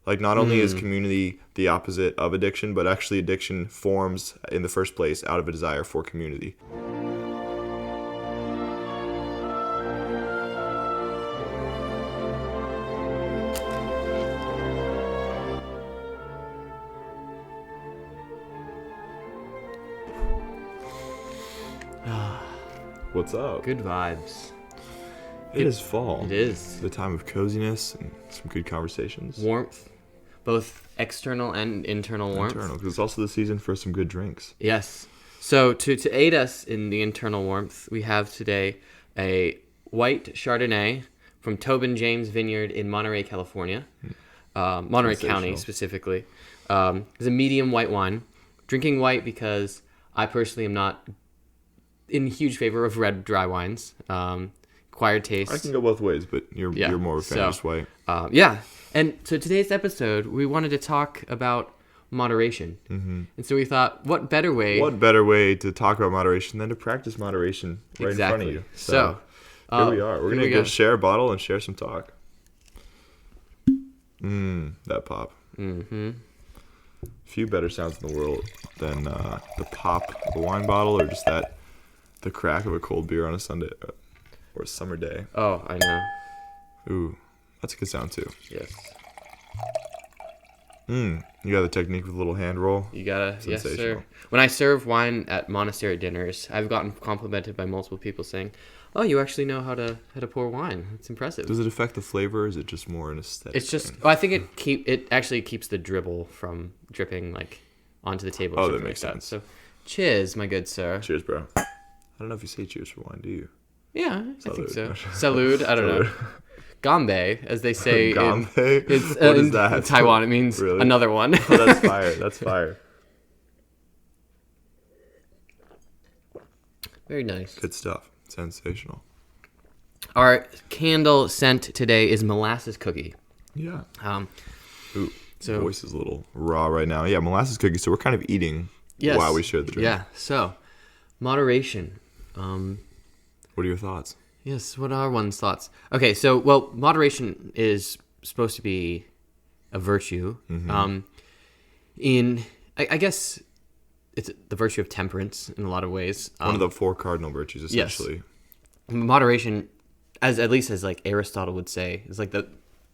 Like, not only is community the opposite of addiction, but actually addiction forms in the first place out of a desire for community. What's up? Good vibes. It is fall. It is. The time of coziness and some good conversations. Warmth. Both external and internal warmth. Internal, because it's also the season for some good drinks. Yes. So to aid us in the internal warmth, we have today a white Chardonnay from Tobin James Vineyard in Monterey, California. Monterey County, specifically. It's a medium white wine. Drinking white because I personally am not in huge favor of red dry wines. Acquired taste. I can go both ways, but you're more of a fan of white. Yeah. And so today's episode, we wanted to talk about moderation. Mm-hmm. And so we thought, what better way to talk about moderation than to practice moderation right in front of you? So here we are. We're going to go share a bottle and share some talk. That pop. Mm-hmm. Few better sounds in the world than the pop of a wine bottle, or just the crack of a cold beer on a Sunday or a summer day. Oh, I know. Ooh, that's a good sound too. Yes. You got the technique with a little hand roll. You gotta, yes sir. When I serve wine at monastery dinners, I've gotten complimented by multiple people saying, "Oh, you actually know how to pour wine. It's impressive." Does it affect the flavor, or is it just more an aesthetic? It's just, I think it actually keeps the dribble from dripping like onto the table. Oh, that makes sense. So, cheers, my good sir. Cheers, bro. I don't know if you say cheers for wine, do you? Yeah, I think so. Salud, I don't know. Gambe, as they say. Gambe? It's what is that? In Taiwan, it means really? Another one. Oh, that's fire. That's fire. Very nice. Good stuff. Sensational. Our candle scent today is molasses cookie. Yeah. So voice is a little raw right now. Yeah, molasses cookie. So we're kind of eating while we share the drink. Yeah. So, moderation. What are your thoughts? Yes, what are one's thoughts? Okay, so, moderation is supposed to be a virtue. Mm-hmm. I guess it's the virtue of temperance in a lot of ways. One of the 4 cardinal virtues, essentially. Yes. Moderation, at least as like Aristotle would say, is like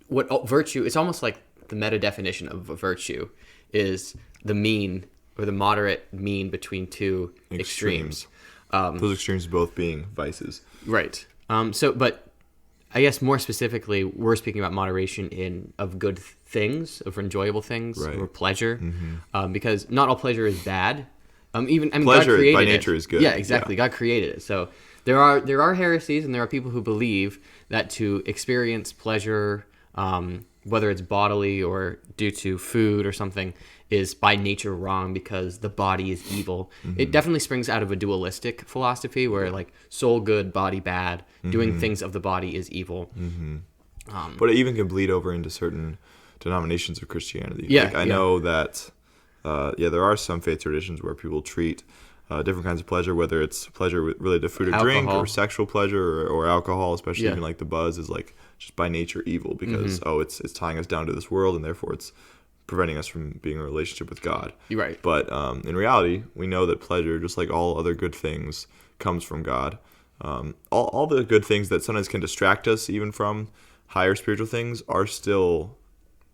virtue. It's almost like the meta definition of a virtue is the mean or the moderate mean between two extremes. Those extremes both being vices. Right. But I guess more specifically, we're speaking about moderation of good things, of enjoyable things, right. Or pleasure, because not all pleasure is bad. Pleasure God created by nature is good. Yeah, exactly. Yeah. God created it. So there are heresies, and there are people who believe that to experience pleasure, whether it's bodily or due to food or something, is by nature wrong because the body is evil. Mm-hmm. It definitely springs out of a dualistic philosophy where like soul good, body bad, doing things of the body is evil. Mm-hmm. But it even can bleed over into certain denominations of Christianity. Yeah, like I know that there are some faith traditions where people treat different kinds of pleasure, whether it's pleasure related to food or drink, or sexual pleasure, or alcohol, especially even like the buzz is like just by nature evil because it's tying us down to this world and therefore it's preventing us from being in a relationship with God. You're right. But in reality, we know that pleasure, just like all other good things, comes from God. All the good things that sometimes can distract us even from higher spiritual things are still,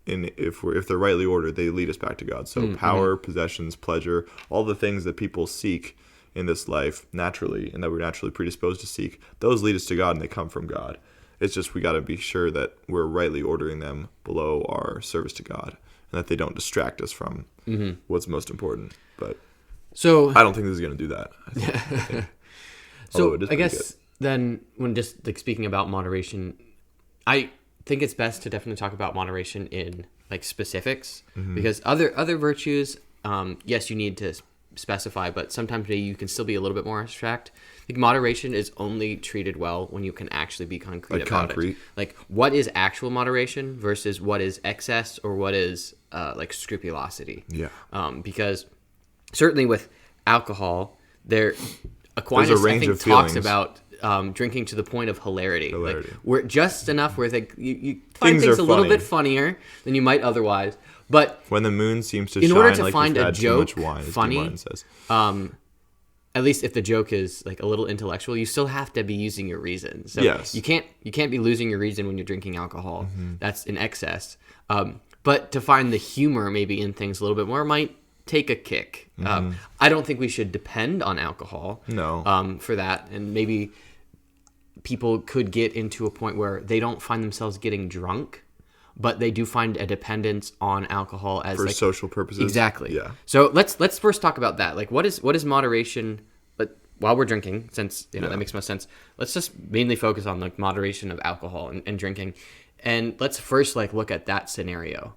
if they're rightly ordered, they lead us back to God. So power, possessions, pleasure, all the things that people seek in this life naturally and that we're naturally predisposed to seek, those lead us to God and they come from God. It's just we got to be sure that we're rightly ordering them below our service to God and that they don't distract us from what's most important. But so I don't think this is going to do that. I think. So I guess then when just like speaking about moderation, I think it's best to definitely talk about moderation in like specifics because other virtues, yes, you need to specify, but sometimes maybe you can still be a little bit more abstract. Like moderation is only treated well when you can actually be concrete about it. Like what is actual moderation versus what is excess or what is like scrupulosity. Yeah. Because certainly with alcohol, Aquinas There's a range I think of talks feelings. about drinking to the point of hilarity. Hilarity. Like, we're just enough where you find things are a little funny. bit funnier than you might otherwise. But when the moon seems to in shine, order to like find you've a had joke too much wine, as funny, Martin says. At least if the joke is like a little intellectual, you still have to be using your reason. So Yes. you can't be losing your reason when you're drinking alcohol. That's in excess. But to find the humor maybe in things a little bit more might take a kick. I don't think we should depend on alcohol. No. For that, and maybe people could get into a point where they don't find themselves getting drunk, but they do find a dependence on alcohol as For like social purposes. Exactly. Yeah. So let's first talk about that. Like, what is moderation? But while we're drinking, since that makes most sense, let's just mainly focus on like moderation of alcohol and drinking, and let's first like look at that scenario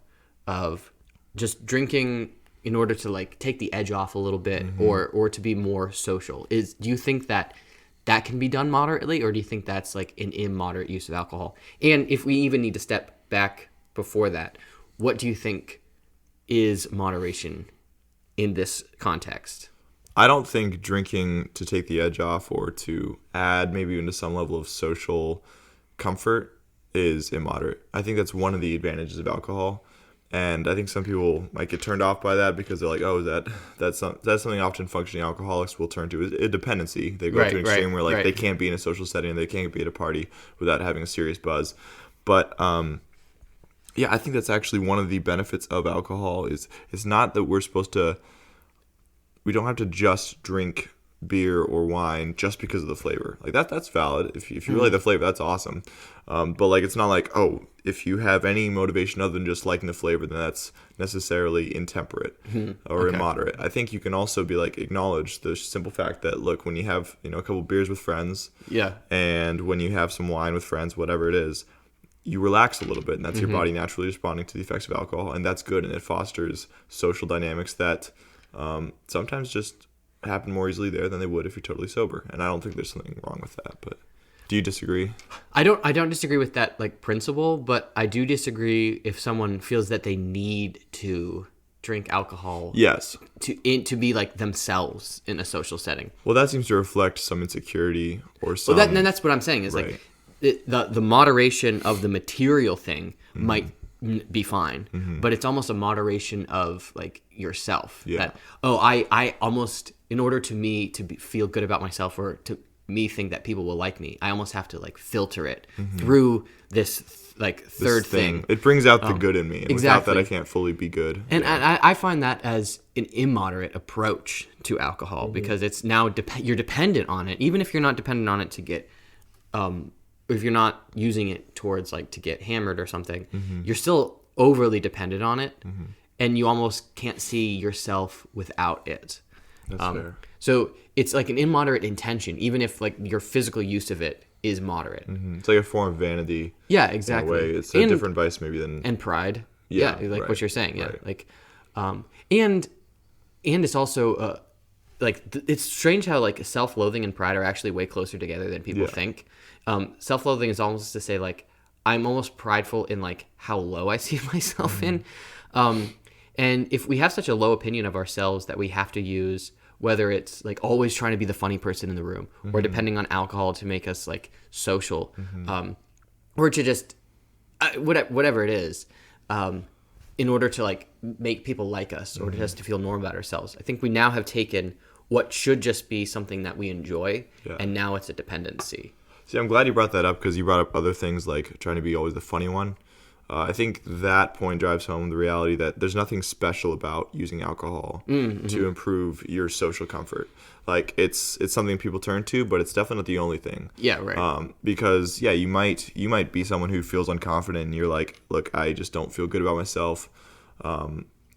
of just drinking in order to like take the edge off a little bit, or to be more social. Do you think that can be done moderately, or do you think that's like an immoderate use of alcohol? And if we even need to step back before that, what do you think is moderation in this context? I don't think drinking to take the edge off or to add maybe even to some level of social comfort is immoderate. I think that's one of the advantages of alcohol. And I think some people might get turned off by that because they're like, oh, that's something often functioning alcoholics will turn to, is a dependency. They go to an extreme where like they can't be in a social setting and they can't be at a party without having a serious buzz. But yeah, I think that's actually one of the benefits of alcohol is it's not that we don't have to just drink beer or wine just because of the flavor. Like that's valid. If you really like the flavor, that's awesome. But like it's not like, oh, if you have any motivation other than just liking the flavor, then that's necessarily intemperate or immoderate. I think you can also be like acknowledge the simple fact that look, when you have a couple beers with friends, and when you have some wine with friends, whatever it is, you relax a little bit, and that's your body naturally responding to the effects of alcohol, and that's good, and it fosters social dynamics that sometimes just happen more easily there than they would if you're totally sober. And I don't think there's something wrong with that. But do you disagree? I don't disagree with that like principle, but I do disagree if someone feels that they need to drink alcohol. Yes. To be like themselves in a social setting. Well, that seems to reflect some insecurity or some. Well, that's what I'm saying is like the moderation of the material thing might be fine, but it's almost a moderation of like yourself. That I almost, in order to me to feel good about myself, or to me think that people will like me, I almost have to like filter it through this third thing. It brings out the good in me, and exactly. without that I can't fully be good. And I find that as an immoderate approach to alcohol, because it's now you're dependent on it, even if you're not dependent on it to get if you're not using it towards like to get hammered or something, you're still overly dependent on it, and you almost can't see yourself without it. That's fair. So it's like an immoderate intention, even if like your physical use of it is moderate. It's like a form of vanity. Yeah, exactly. In a way. It's a different vice maybe than and pride. Yeah, like what you're saying. Yeah, right. like, and it's also it's strange how like self-loathing and pride are actually way closer together than people think. Self-loathing is almost to say like I'm almost prideful in like how low I see myself in. And if we have such a low opinion of ourselves that we have to use, whether it's like always trying to be the funny person in the room, or depending on alcohol to make us like social, or to just whatever it is, in order to like make people like us, or just to feel normal about ourselves. I think we now have taken what should just be something that we enjoy, and now it's a dependency. See, I'm glad you brought that up, because you brought up other things like trying to be always the funny one. I think that point drives home the reality that there's nothing special about using alcohol to improve your social comfort. Like it's something people turn to, but it's definitely not the only thing. Yeah, right. Because you might be someone who feels unconfident, and you're like, look, I just don't feel good about myself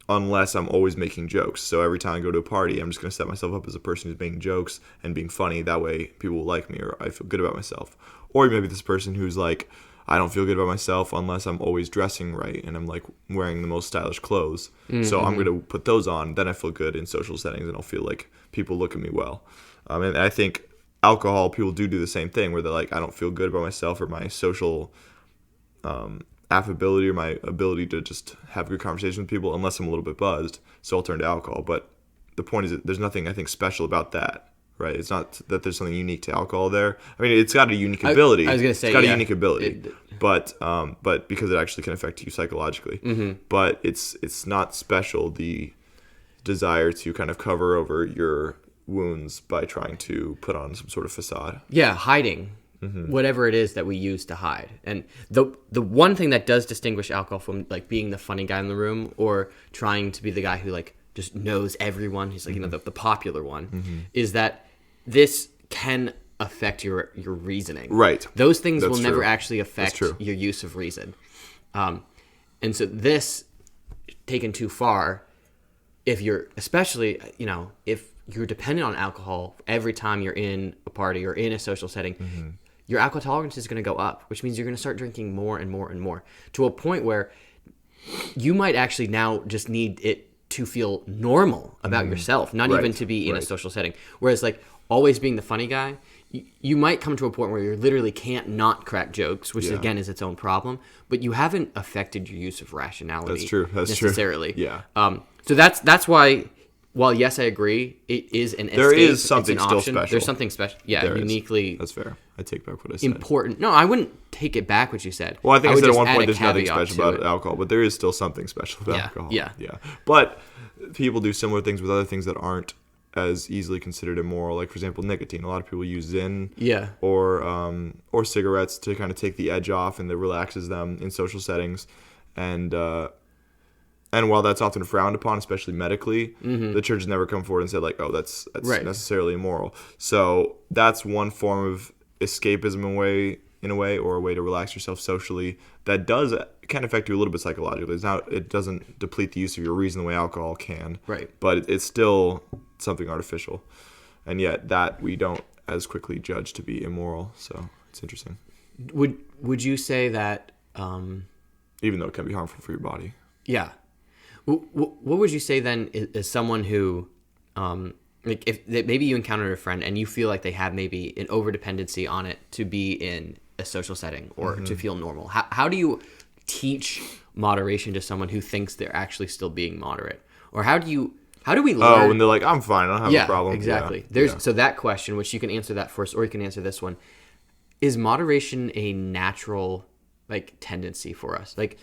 unless I'm always making jokes. So every time I go to a party, I'm just going to set myself up as a person who's making jokes and being funny. That way people will like me, or I feel good about myself. Or maybe this person who's like, I don't feel good about myself unless I'm always dressing right and I'm like wearing the most stylish clothes. So I'm going to put those on. Then I feel good in social settings, and I'll feel like people look at me well. And I think alcohol, people do the same thing, where they're like, I don't feel good about myself or my social affability or my ability to just have good conversation with people unless I'm a little bit buzzed. So I'll turn to alcohol. But the point is that there's nothing, I think, special about that. right? It's not that there's something unique to alcohol there. I mean, it's got a unique ability. I was going to say, it's got a unique ability, but because it actually can affect you psychologically. But it's not special, the desire to kind of cover over your wounds by trying to put on some sort of facade. Yeah, hiding. Whatever it is that we use to hide. And the one thing that does distinguish alcohol from like being the funny guy in the room or trying to be the guy who like just knows everyone, he's like the popular one, is that this can affect your reasoning. Right. Those things That's will true. never actually affect your use of reason. And so this taken too far, if you're especially if you're dependent on alcohol every time you're in a party or in a social setting, your alcohol tolerance is going to go up, which means you're going to start drinking more and more and more to a point where you might actually now just need it to feel normal about yourself, not even to be in a social setting. Whereas like always being the funny guy, you might come to a point where you literally can't not crack jokes, which again is its own problem, but you haven't affected your use of rationality necessarily. True. Yeah. So that's why, while yes, I agree, it is an escape. There is something still option. special. There's something special. Yeah, there uniquely. That's fair. I take back what I said. Important. No, I wouldn't take it back what you said. Well, I think I said at one add point a there's nothing caveat special about to it. alcohol, but there is still something special about alcohol. Yeah. But people do similar things with other things that aren't as easily considered immoral. Like, for example, nicotine. A lot of people use Zyn or cigarettes to kind of take the edge off, and that relaxes them in social settings. And while that's often frowned upon, especially medically, the church has never come forward and said, like, oh, that's necessarily immoral. So that's one form of escapism in a way, or a way to relax yourself socially that can affect you a little bit psychologically. It doesn't deplete the use of your reason the way alcohol can. Right. But it's still something artificial. And yet that we don't as quickly judge to be immoral. So it's interesting. Would you say that... even though it can be harmful for your body. Yeah. What would you say then is someone who, like if maybe you encountered a friend and you feel like they have maybe an overdependency on it to be in a social setting or to feel normal? How do you teach moderation to someone who thinks they're actually still being moderate? Or how do we learn? Oh, and they're like, I'm fine, I don't have a problem. Exactly. So that question, which you can answer that first, or you can answer this one: is moderation a natural like tendency for us? Like,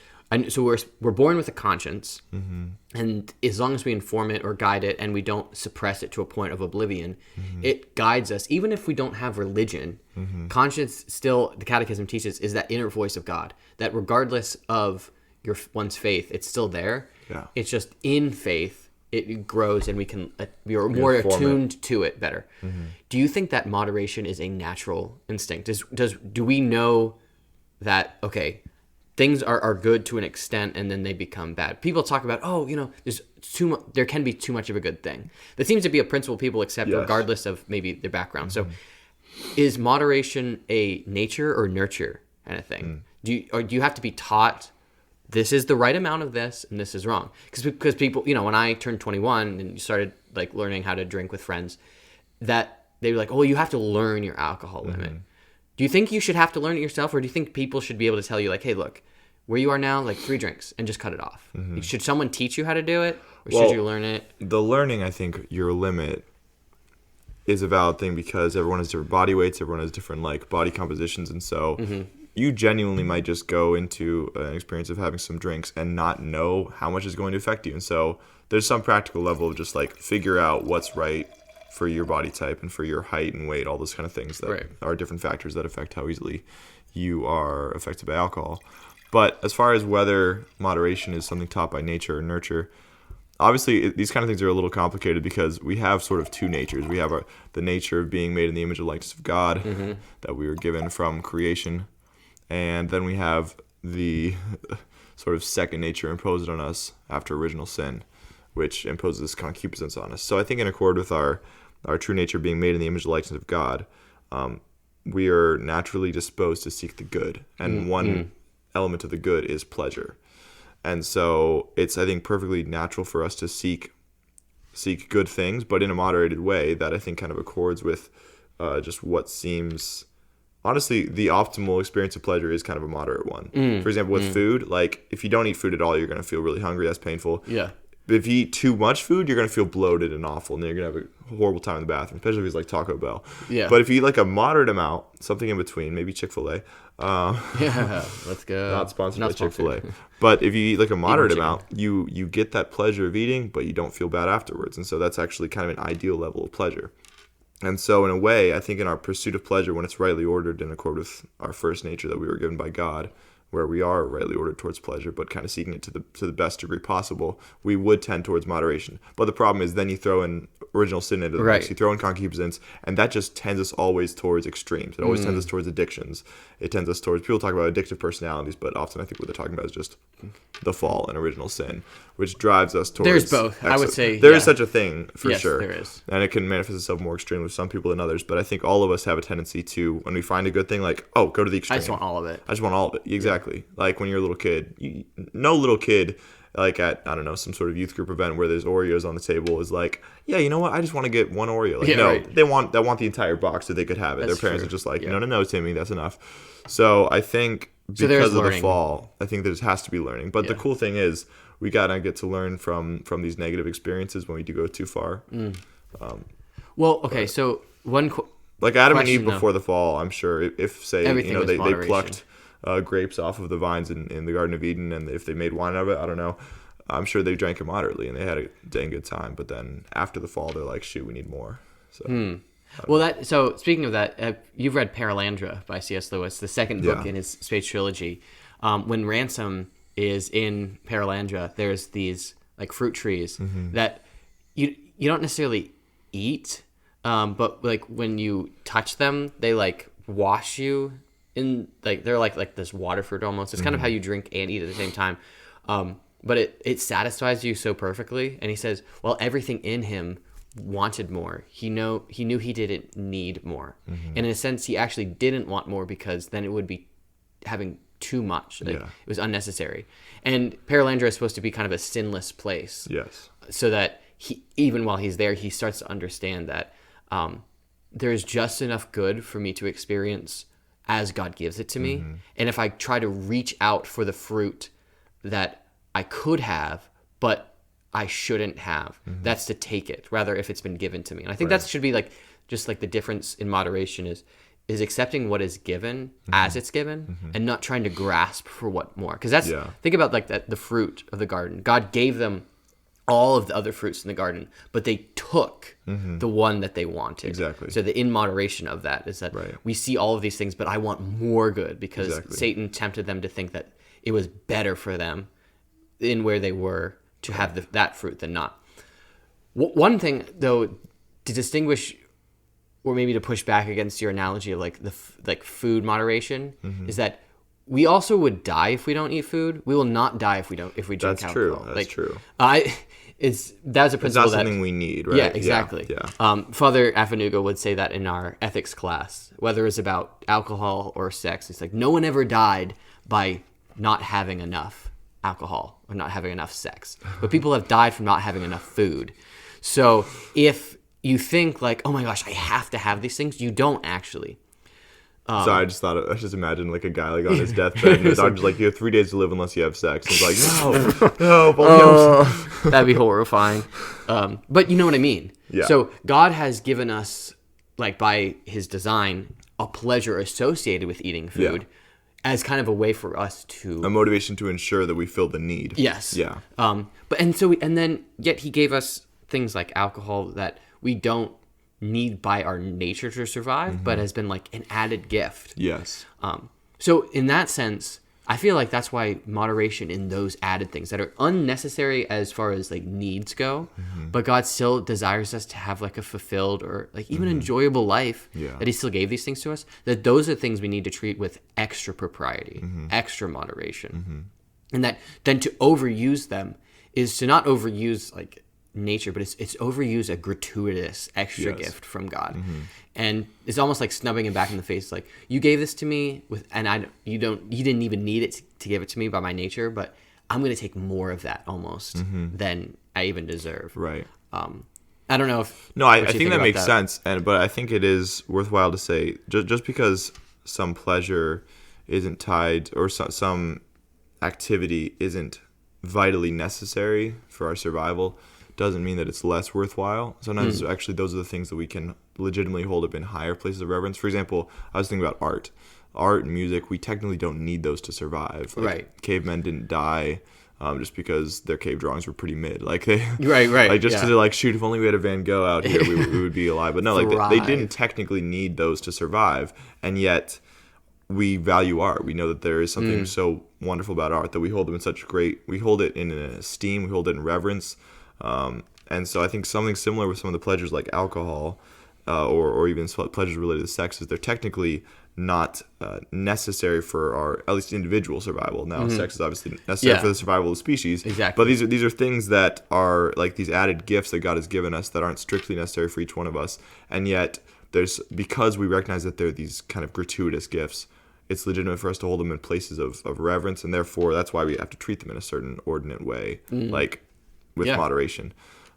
so we're born with a conscience, and as long as we inform it or guide it, and we don't suppress it to a point of oblivion, it guides us. Even if we don't have religion, conscience still, the Catechism teaches, is that inner voice of God. That regardless of one's faith, it's still there. Yeah. It's just in faith it grows, and we are more attuned to it better. Do you think that moderation is a natural instinct? Do we know that things are good to an extent, and then they become bad? People talk about, there's too much. There can be too much of a good thing. That seems to be a principle people accept, regardless of maybe their background. So, is moderation a nature or nurture kind of thing? Do you have to be taught this is the right amount of this and this is wrong? Because people, when I turned 21 and started like learning how to drink with friends, that they were like, oh, you have to learn your alcohol limit. Do you think you should have to learn it yourself, or do you think people should be able to tell you, like, hey, look, where you are now, like 3 drinks, and just cut it off? Should someone teach you how to do it, or should you learn it? The learning, I think, your limit is a valid thing, because everyone has different body weights, everyone has different like body compositions, and so you genuinely might just go into an experience of having some drinks and not know how much is going to affect you. And so there's some practical level of just like figure out what's right for your body type and for your height and weight, all those kind of things that are different factors that affect how easily you are affected by alcohol. But as far as whether moderation is something taught by nature or nurture, obviously these kind of things are a little complicated, because we have sort of two natures. We have the nature of being made in the image and likeness of God that we were given from creation, and then we have the sort of second nature imposed on us after original sin, which imposes concupiscence on us. So I think in accord with our true nature being made in the image and likeness of God, we are naturally disposed to seek the good. And one element of the good is pleasure. And so it's, I think, perfectly natural for us to seek good things, but in a moderated way that I think kind of accords with just what seems... Honestly, the optimal experience of pleasure is kind of a moderate one. For example, with food, like if you don't eat food at all, you're going to feel really hungry. That's painful. Yeah. if you eat too much food, you're going to feel bloated and awful, and then you're going to have a horrible time in the bathroom, especially if it's like Taco Bell. Yeah. But if you eat like a moderate amount, something in between, maybe Chick-fil-A. Yeah, let's go. Not sponsored by Chick-fil-A. But if you eat like a moderate amount, you get that pleasure of eating, but you don't feel bad afterwards. And so that's actually kind of an ideal level of pleasure. And so in a way, I think in our pursuit of pleasure, when it's rightly ordered in accord with our first nature that we were given by God, where we are rightly ordered towards pleasure, but kind of seeking it to the best degree possible, we would tend towards moderation. But the problem is then you throw in original sin into the mix, you throw in concupiscence, and that just tends us always towards extremes. It always tends us towards addictions. It tends us towards, people talk about addictive personalities, but often I think what they're talking about is just the fall and original sin, which drives us towards... There's both. I would say there is such a thing, for sure. There is. And it can manifest itself more extremely with some people than others, but I think all of us have a tendency to, when we find a good thing, like, oh, go to the extreme. I just want all of it. I just want all of it. Exactly. Yeah. Like when you're a little kid, no little kid, like at, I don't know, some sort of youth group event where there's Oreos on the table is like, yeah, you know what? I just want to get one Oreo. Like, no, right. they want the entire box so they could have it. Their parents are just like, no, Timmy, that's enough. So I think because of the fall, I think there has to be learning. But the cool thing is we gotta get to learn from these negative experiences when we do go too far. Well, okay, so like Adam and Eve before the fall, I'm sure if say they plucked grapes off of the vines in the Garden of Eden, and if they made wine out of it, I don't know. I'm sure they drank it moderately and they had a dang good time. But then after the fall, they're like, shoot, we need more. So. Well, so speaking of that, you've read Paralandra by C.S. Lewis, the second book in his space trilogy. When Ransom is in Paralandra, there's these like fruit trees that you don't necessarily eat, but like when you touch them, they like wash you in, like they're like this water fruit almost. It's kind of how you drink and eat at the same time. But it satisfies you so perfectly. And he says, well, everything in him wanted more. He knew he didn't need more. And in a sense, he actually didn't want more because then it would be having too much. Like, it was unnecessary. And Paralandra is supposed to be kind of a sinless place. Yes. So that even while he's there, he starts to understand that there's just enough good for me to experience as God gives it to me. And if I try to reach out for the fruit that I could have, but I shouldn't have, that's to take it, rather if it's been given to me. And I think that should be like just like the difference in moderation is accepting what is given as it's given and not trying to grasp for what more. Because that's think about like the fruit of the garden. God gave them all of the other fruits in the garden, but they took the one that they wanted. Exactly. So the in moderation of that is that we see all of these things, but I want more good because Satan tempted them to think that it was better for them in where they were to have that fruit than not. One thing, though, to distinguish or maybe to push back against your analogy of like food moderation is that we also would die if we don't eat food. We will not die if we drink That's alcohol. That's true. That's a principle. It's not something we need, right? Yeah, exactly. Yeah. Father Afenuga would say that in our ethics class, whether it's about alcohol or sex. It's like no one ever died by not having enough alcohol or not having enough sex, but people have died from not having enough food. So if you think like, oh my gosh, I have to have these things, you don't actually. So I just imagined like a guy like on his deathbed and the doctor's like, you have 3 days to live unless you have sex. He's like, no, that'd be horrifying. But you know what I mean. Yeah. So God has given us, like by his design, a pleasure associated with eating food as kind of a way for us to... A motivation to ensure that we fill the need. Yes. Yeah. Yet he gave us things like alcohol that we don't need by our nature to survive, but has been like an added gift. Yes. So in that sense, I feel like that's why moderation in those added things that are unnecessary as far as like needs go, but God still desires us to have like a fulfilled or like even enjoyable life, that he still gave these things to us, that those are things we need to treat with extra propriety, extra moderation. And that then to overuse them is to not overuse like nature, but it's overuse a gratuitous extra gift from God. And it's almost like snubbing him back in the face, like, you gave this to me you didn't even need it to give it to me by my nature, but I'm going to take more of that almost than I even deserve. Right. I don't know if... No, I think that makes sense, but I think it is worthwhile to say, just because some pleasure isn't tied, or some activity isn't vitally necessary for our survival doesn't mean that it's less worthwhile. Sometimes actually those are the things that we can legitimately hold up in higher places of reverence. For example, I was thinking about art and music. We technically don't need those to survive. Like, right. Cavemen didn't die just because their cave drawings were pretty mid. Like they, right. Like just because they're like, shoot, if only we had a Van Gogh out here, we would be alive. But no, like they didn't technically need those to survive, and yet we value art. We know that there is something so wonderful about art that we hold them in we hold it in esteem, we hold it in reverence. And so I think something similar with some of the pleasures like alcohol, or even pleasures related to sex, is they're technically not necessary for our, at least individual survival. Now, sex is obviously necessary for the survival of the species. Exactly. But these are things that are like these added gifts that God has given us that aren't strictly necessary for each one of us. And yet, because we recognize that they're these kind of gratuitous gifts, it's legitimate for us to hold them in places of reverence, and therefore that's why we have to treat them in a certain ordinate way, like with moderation.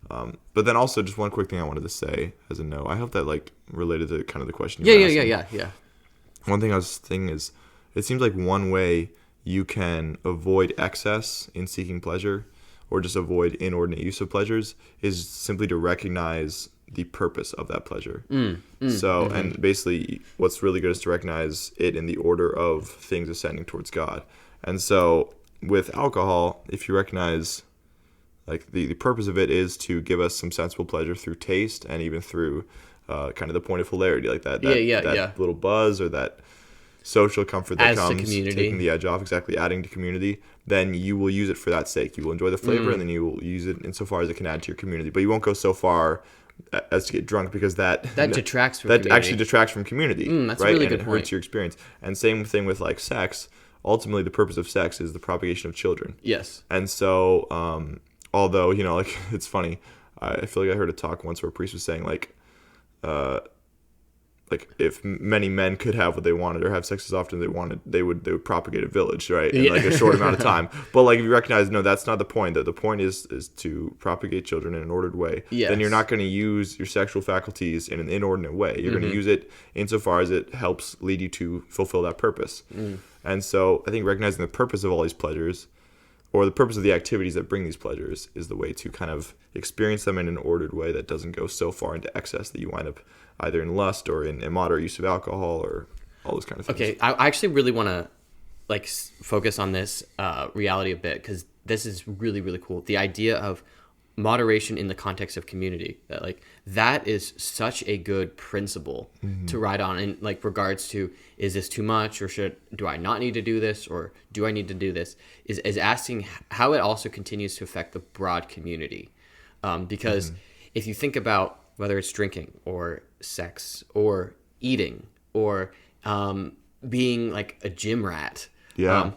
But then also, just one quick thing I wanted to say as a note. I hope that like related to kind of the question. Yeah. One thing I was thinking is, it seems like one way you can avoid excess in seeking pleasure, or just avoid inordinate use of pleasures, is simply to recognize the purpose of that pleasure. And basically, what's really good is to recognize it in the order of things ascending towards God. And so, with alcohol, if you recognize like the purpose of it is to give us some sensible pleasure through taste, and even through kind of the point of hilarity, like that little buzz, or that social comfort that comes, taking the edge off, exactly, adding to community, then you will use it for that sake. You will enjoy the flavor, and then you will use it insofar as it can add to your community. But you won't go so far as to get drunk, because that detracts from community. Actually detracts from community, that's right? A really and good it point. Hurts your experience. And same thing with like sex. Ultimately, the purpose of sex is the propagation of children. Yes. And so, although, like, it's funny, I feel like I heard a talk once where a priest was saying like if many men could have what they wanted, or have sex as often as they wanted, they would propagate a village, right, in like a short amount of time. But like, if you recognize, no, that's not the point. That the point is to propagate children in an ordered way. Yes. Then you're not going to use your sexual faculties in an inordinate way. You're going to use it insofar as it helps lead you to fulfill that purpose. And so I think recognizing the purpose of all these pleasures, or the purpose of the activities that bring these pleasures, is the way to kind of experience them in an ordered way that doesn't go so far into excess that you wind up either in lust or in immoderate use of alcohol, or all those kind of things. Okay, I actually really want to like focus on this reality a bit, because this is really, really cool. The idea of moderation in the context of community, that is such a good principle to ride on in like regards to, is this too much, or do I not need to do this, or do I need to do this, is asking how it also continues to affect the broad community. Because if you think about whether it's drinking or sex or eating or being like a gym rat,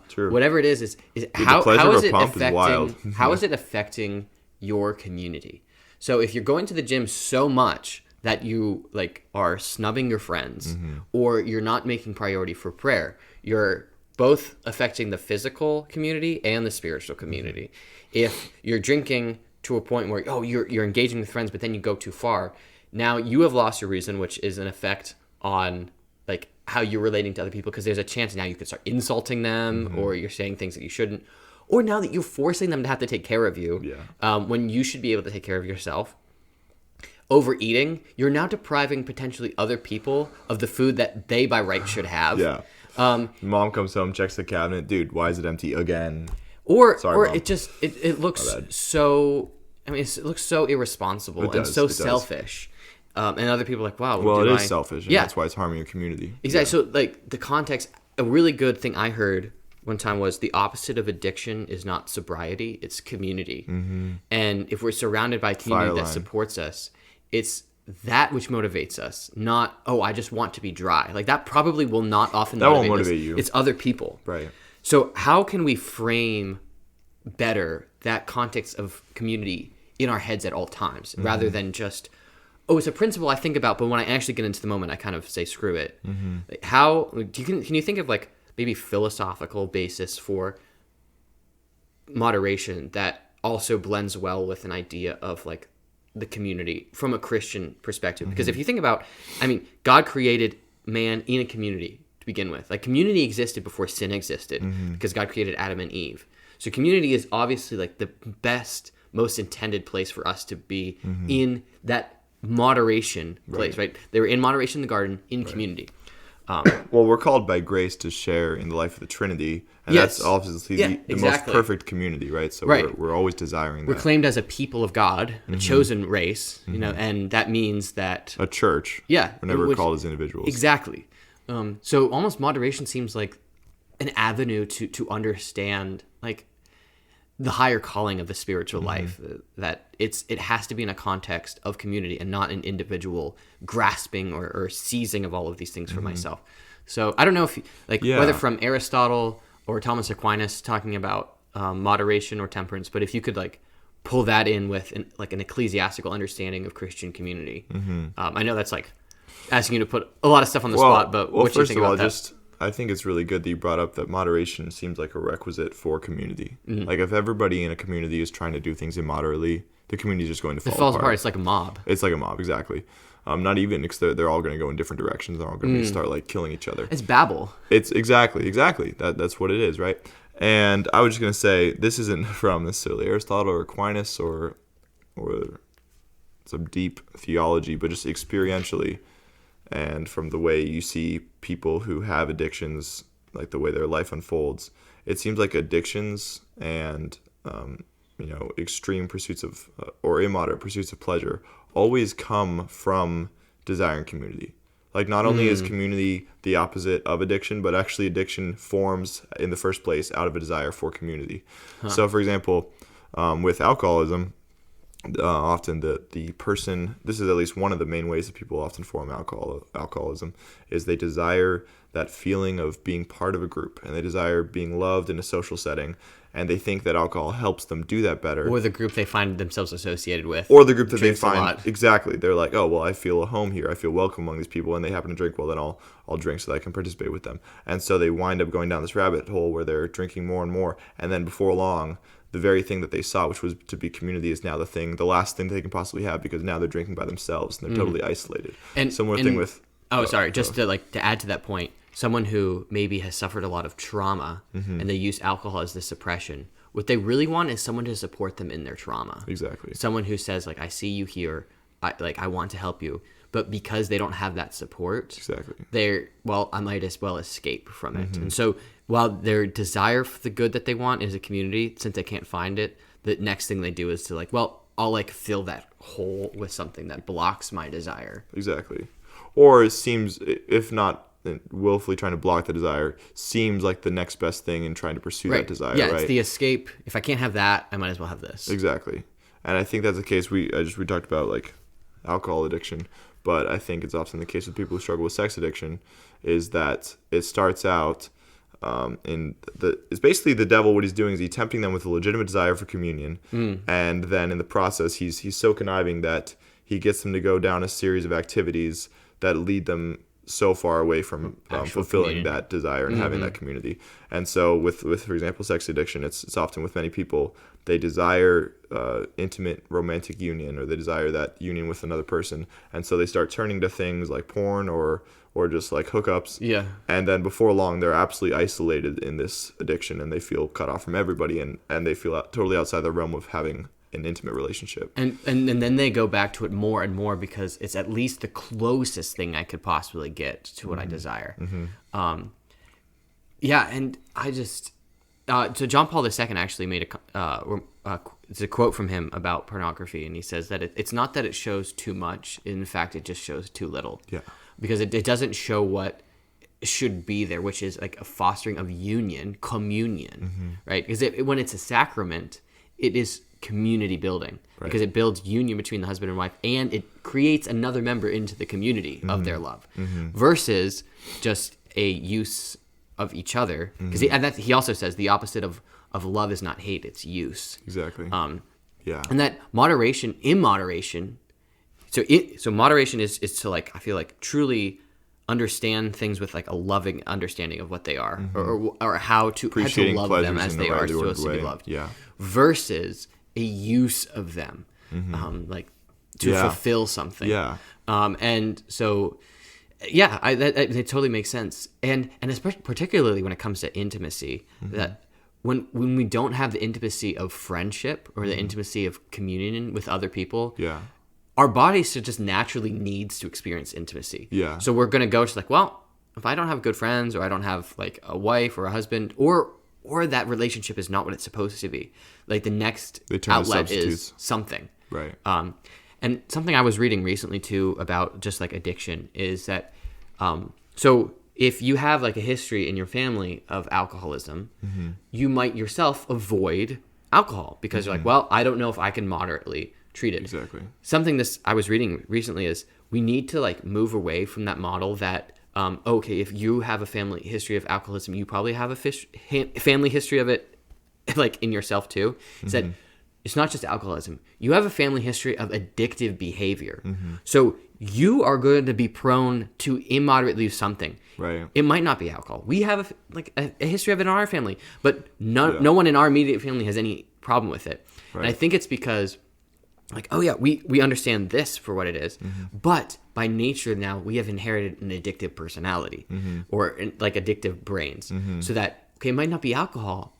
true, whatever it is how is it affecting how is it affecting your community? So if you're going to the gym so much that you like are snubbing your friends, or you're not making priority for prayer, you're both affecting the physical community and the spiritual community. If you're drinking to a point where you're engaging with friends, but then you go too far, now you have lost your reason, which is an effect on like how you're relating to other people, because there's a chance now you could start insulting them, or you're saying things that you shouldn't, or now that you're forcing them to have to take care of you, when you should be able to take care of yourself. Overeating, you're now depriving potentially other people of the food that they by right should have. Mom comes home, checks the cabinet, dude, why is it empty again? Sorry, Mom. it looks so, it looks so irresponsible and so selfish. And other people are like, wow. Well, it is selfish, and that's why it's harming your community. Exactly. So like the context, a really good thing I heard one time was, the opposite of addiction is not sobriety, it's community. And if we're surrounded by a community that supports us, it's that which motivates us, not, I just want to be dry. Like that probably will not often motivate you. It's other people. Right. So how can we frame better that context of community in our heads at all times, rather than just, it's a principle I think about, but when I actually get into the moment, I kind of say, screw it. Like how can you think of like maybe philosophical basis for moderation that also blends well with an idea of like the community from a Christian perspective? Because if you think about, God created man in a community to begin with. Like community existed before sin existed, because God created Adam and Eve. So community is obviously like the best, most intended place for us to be in that moderation place, right? They were in moderation in the garden, in community. Well, we're called by grace to share in the life of the Trinity, and that's obviously the most perfect community, right? So we're always desiring that. We're claimed as a people of God, a chosen race, you know, and that means that a church. Yeah, we're never called as individuals. Exactly. So almost moderation seems like an avenue to understand like the higher calling of the spiritual life, that it has to be in a context of community and not an individual grasping or seizing of all of these things for myself. So I don't know if whether from Aristotle or Thomas Aquinas talking about moderation or temperance, but if you could like pull that in with an ecclesiastical understanding of Christian community. I know that's like asking you to put a lot of stuff on the spot, but what do you think about that? I think it's really good that you brought up that moderation seems like a requisite for community. Like if everybody in a community is trying to do things immoderately, the community is just going to fall apart. It falls apart. It's like a mob. It's like a mob, exactly. Not even because they're all going to go in different directions. They're all going to start like killing each other. It's Babel. It's exactly. That's what it is, right? And I was just going to say this isn't from necessarily Aristotle or Aquinas or some deep theology, but just experientially. And from the way you see people who have addictions, like the way their life unfolds, it seems like addictions and extreme pursuits of or immoderate pursuits of pleasure always come from desiring community. Like not only is community the opposite of addiction, but actually addiction forms in the first place out of a desire for community. So, for example, with alcoholism. Often the person, this is at least one of the main ways that people often form alcoholism, is they desire that feeling of being part of a group, and they desire being loved in a social setting, and they think that alcohol helps them do that better. Or the group they find themselves associated with. Or the group that they find, exactly. They're like, oh, well, I feel at home here. I feel welcome among these people, and they happen to drink. Well, then I'll drink so that I can participate with them. And so they wind up going down this rabbit hole where they're drinking more and more, and then before long, the very thing that they sought, which was to be community, is now the last thing they can possibly have, because now they're drinking by themselves and they're totally isolated. And similar thing with. To add to that point, someone who maybe has suffered a lot of trauma and they use alcohol as the suppression. What they really want is someone to support them in their trauma. Exactly. Someone who says like, I see you here, I want to help you. But because they don't have that support, I might as well escape from it. And so while their desire for the good that they want is a community, since they can't find it, the next thing they do is to I'll fill that hole with something that blocks my desire. Exactly. Or it seems, if not willfully trying to block the desire, seems like the next best thing in trying to pursue that desire. Yeah, it's the escape. If I can't have that, I might as well have this. Exactly. And I think that's the case. We talked about like alcohol addiction. But I think it's often the case with people who struggle with sex addiction, is that it starts out it's basically the devil. What he's doing is he's tempting them with a legitimate desire for communion, and then in the process he's so conniving that he gets them to go down a series of activities that lead them so far away from fulfilling that desire and having that community. And so with for example sex addiction, it's often with many people, they desire intimate romantic union, or they desire that union with another person, and so they start turning to things like porn or just like hookups. Yeah. And then before long they're absolutely isolated in this addiction, and they feel cut off from everybody, and they feel totally outside the realm of having an intimate relationship. And then they go back to it more and more because it's at least the closest thing I could possibly get to what I desire. And I just so John Paul II actually made it's a quote from him about pornography, and he says that it's not that it shows too much, in fact it just shows too little. Yeah. Because it doesn't show what should be there, which is like a fostering of communion, right? Because when it's a sacrament, it is community building, because it builds union between the husband and wife, and it creates another member into the community of their love, versus just a use of each other. Because he also says the opposite of love is not hate, it's use. Exactly. And that immoderation. So moderation is to like, I feel like, truly understand things with like a loving understanding of what they are, or how to love them as they are supposed to be loved. Yeah. Versus a use of them, to fulfill something. Yeah. And so, it totally makes sense. And especially particularly when it comes to intimacy, that when we don't have the intimacy of friendship or the intimacy of communion with other people, our body just naturally needs to experience intimacy. Yeah. So we're going to go to like, well, if I don't have good friends or I don't have like a wife or a husband or that relationship is not what it's supposed to be, like the next outlet is something. Right. And something I was reading recently too about just like addiction is that, so if you have like a history in your family of alcoholism, you might yourself avoid alcohol because you're like, well, I don't know if I can moderately treat it. Exactly. Something I was reading recently is we need to like move away from that model that, okay, if you have a family history of alcoholism, you probably have a family history of it like in yourself too. Is that it's not just alcoholism. You have a family history of addictive behavior. So you are going to be prone to immoderately use something. Right. It might not be alcohol. We have a history of it in our family, but no one in our immediate family has any problem with it. Right. And I think it's because, like, oh yeah, we understand this for what it is, but by nature now we have inherited an addictive personality or like addictive brains. So that, okay, it might not be alcohol,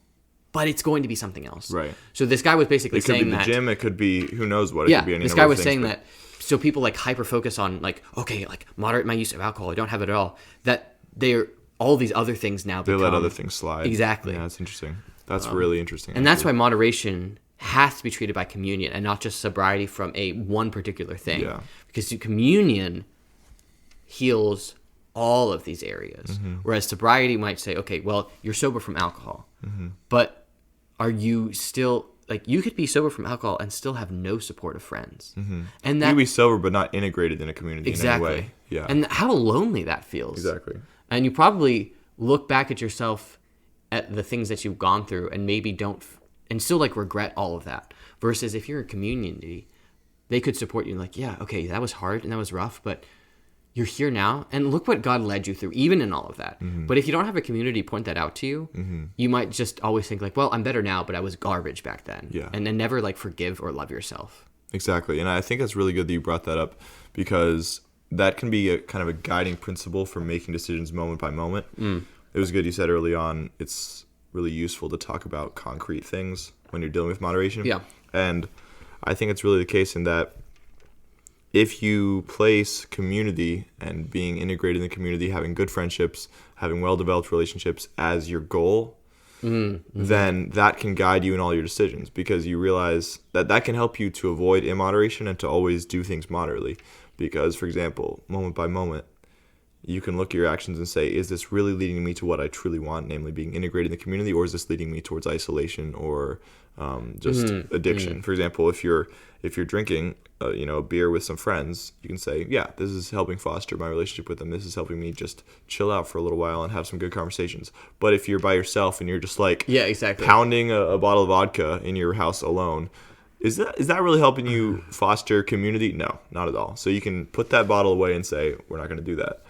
but it's going to be something else. Right. So this guy was basically saying that. It could be the gym. It could be who knows what. It could be any this guy was saying that. So people like hyper focus on like, okay, like moderate my use of alcohol. I don't have it at all. That they're all these other things now. They let other things slide. Exactly. Yeah, that's interesting. That's really interesting. And that's why moderation has to be treated by communion and not just sobriety from one particular thing. Yeah. Because communion heals all of these areas. Whereas sobriety might say, okay, well, you're sober from alcohol, but are you still, like, you could be sober from alcohol and still have no supportive friends. And that you could be sober but not integrated in a community in any way. Yeah. And how lonely that feels. Exactly. And you probably look back at yourself at the things that you've gone through and maybe don't and still like regret all of that. Versus if you're in a community, they could support you like, yeah, okay, that was hard and that was rough, but you're here now and look what God led you through, even in all of that. But if you don't have a community point that out to you, you might just always think like, well, I'm better now, but I was garbage back then. Yeah. And then never like forgive or love yourself. Exactly. And I think it's really good that you brought that up because that can be a kind of a guiding principle for making decisions moment by moment. It was good you said early on, it's really useful to talk about concrete things when you're dealing with moderation. Yeah. And I think it's really the case in that if you place community and being integrated in the community, having good friendships, having well-developed relationships as your goal, then that can guide you in all your decisions because you realize that can help you to avoid immoderation and to always do things moderately. Because, for example, moment by moment, you can look at your actions and say, is this really leading me to what I truly want, namely being integrated in the community, or is this leading me towards isolation or just addiction? For example, if you're drinking a beer with some friends, you can say, yeah, this is helping foster my relationship with them. This is helping me just chill out for a little while and have some good conversations. But if you're by yourself and you're just like pounding a bottle of vodka in your house alone, is that really helping you foster community? No, not at all. So you can put that bottle away and say, we're not going to do that.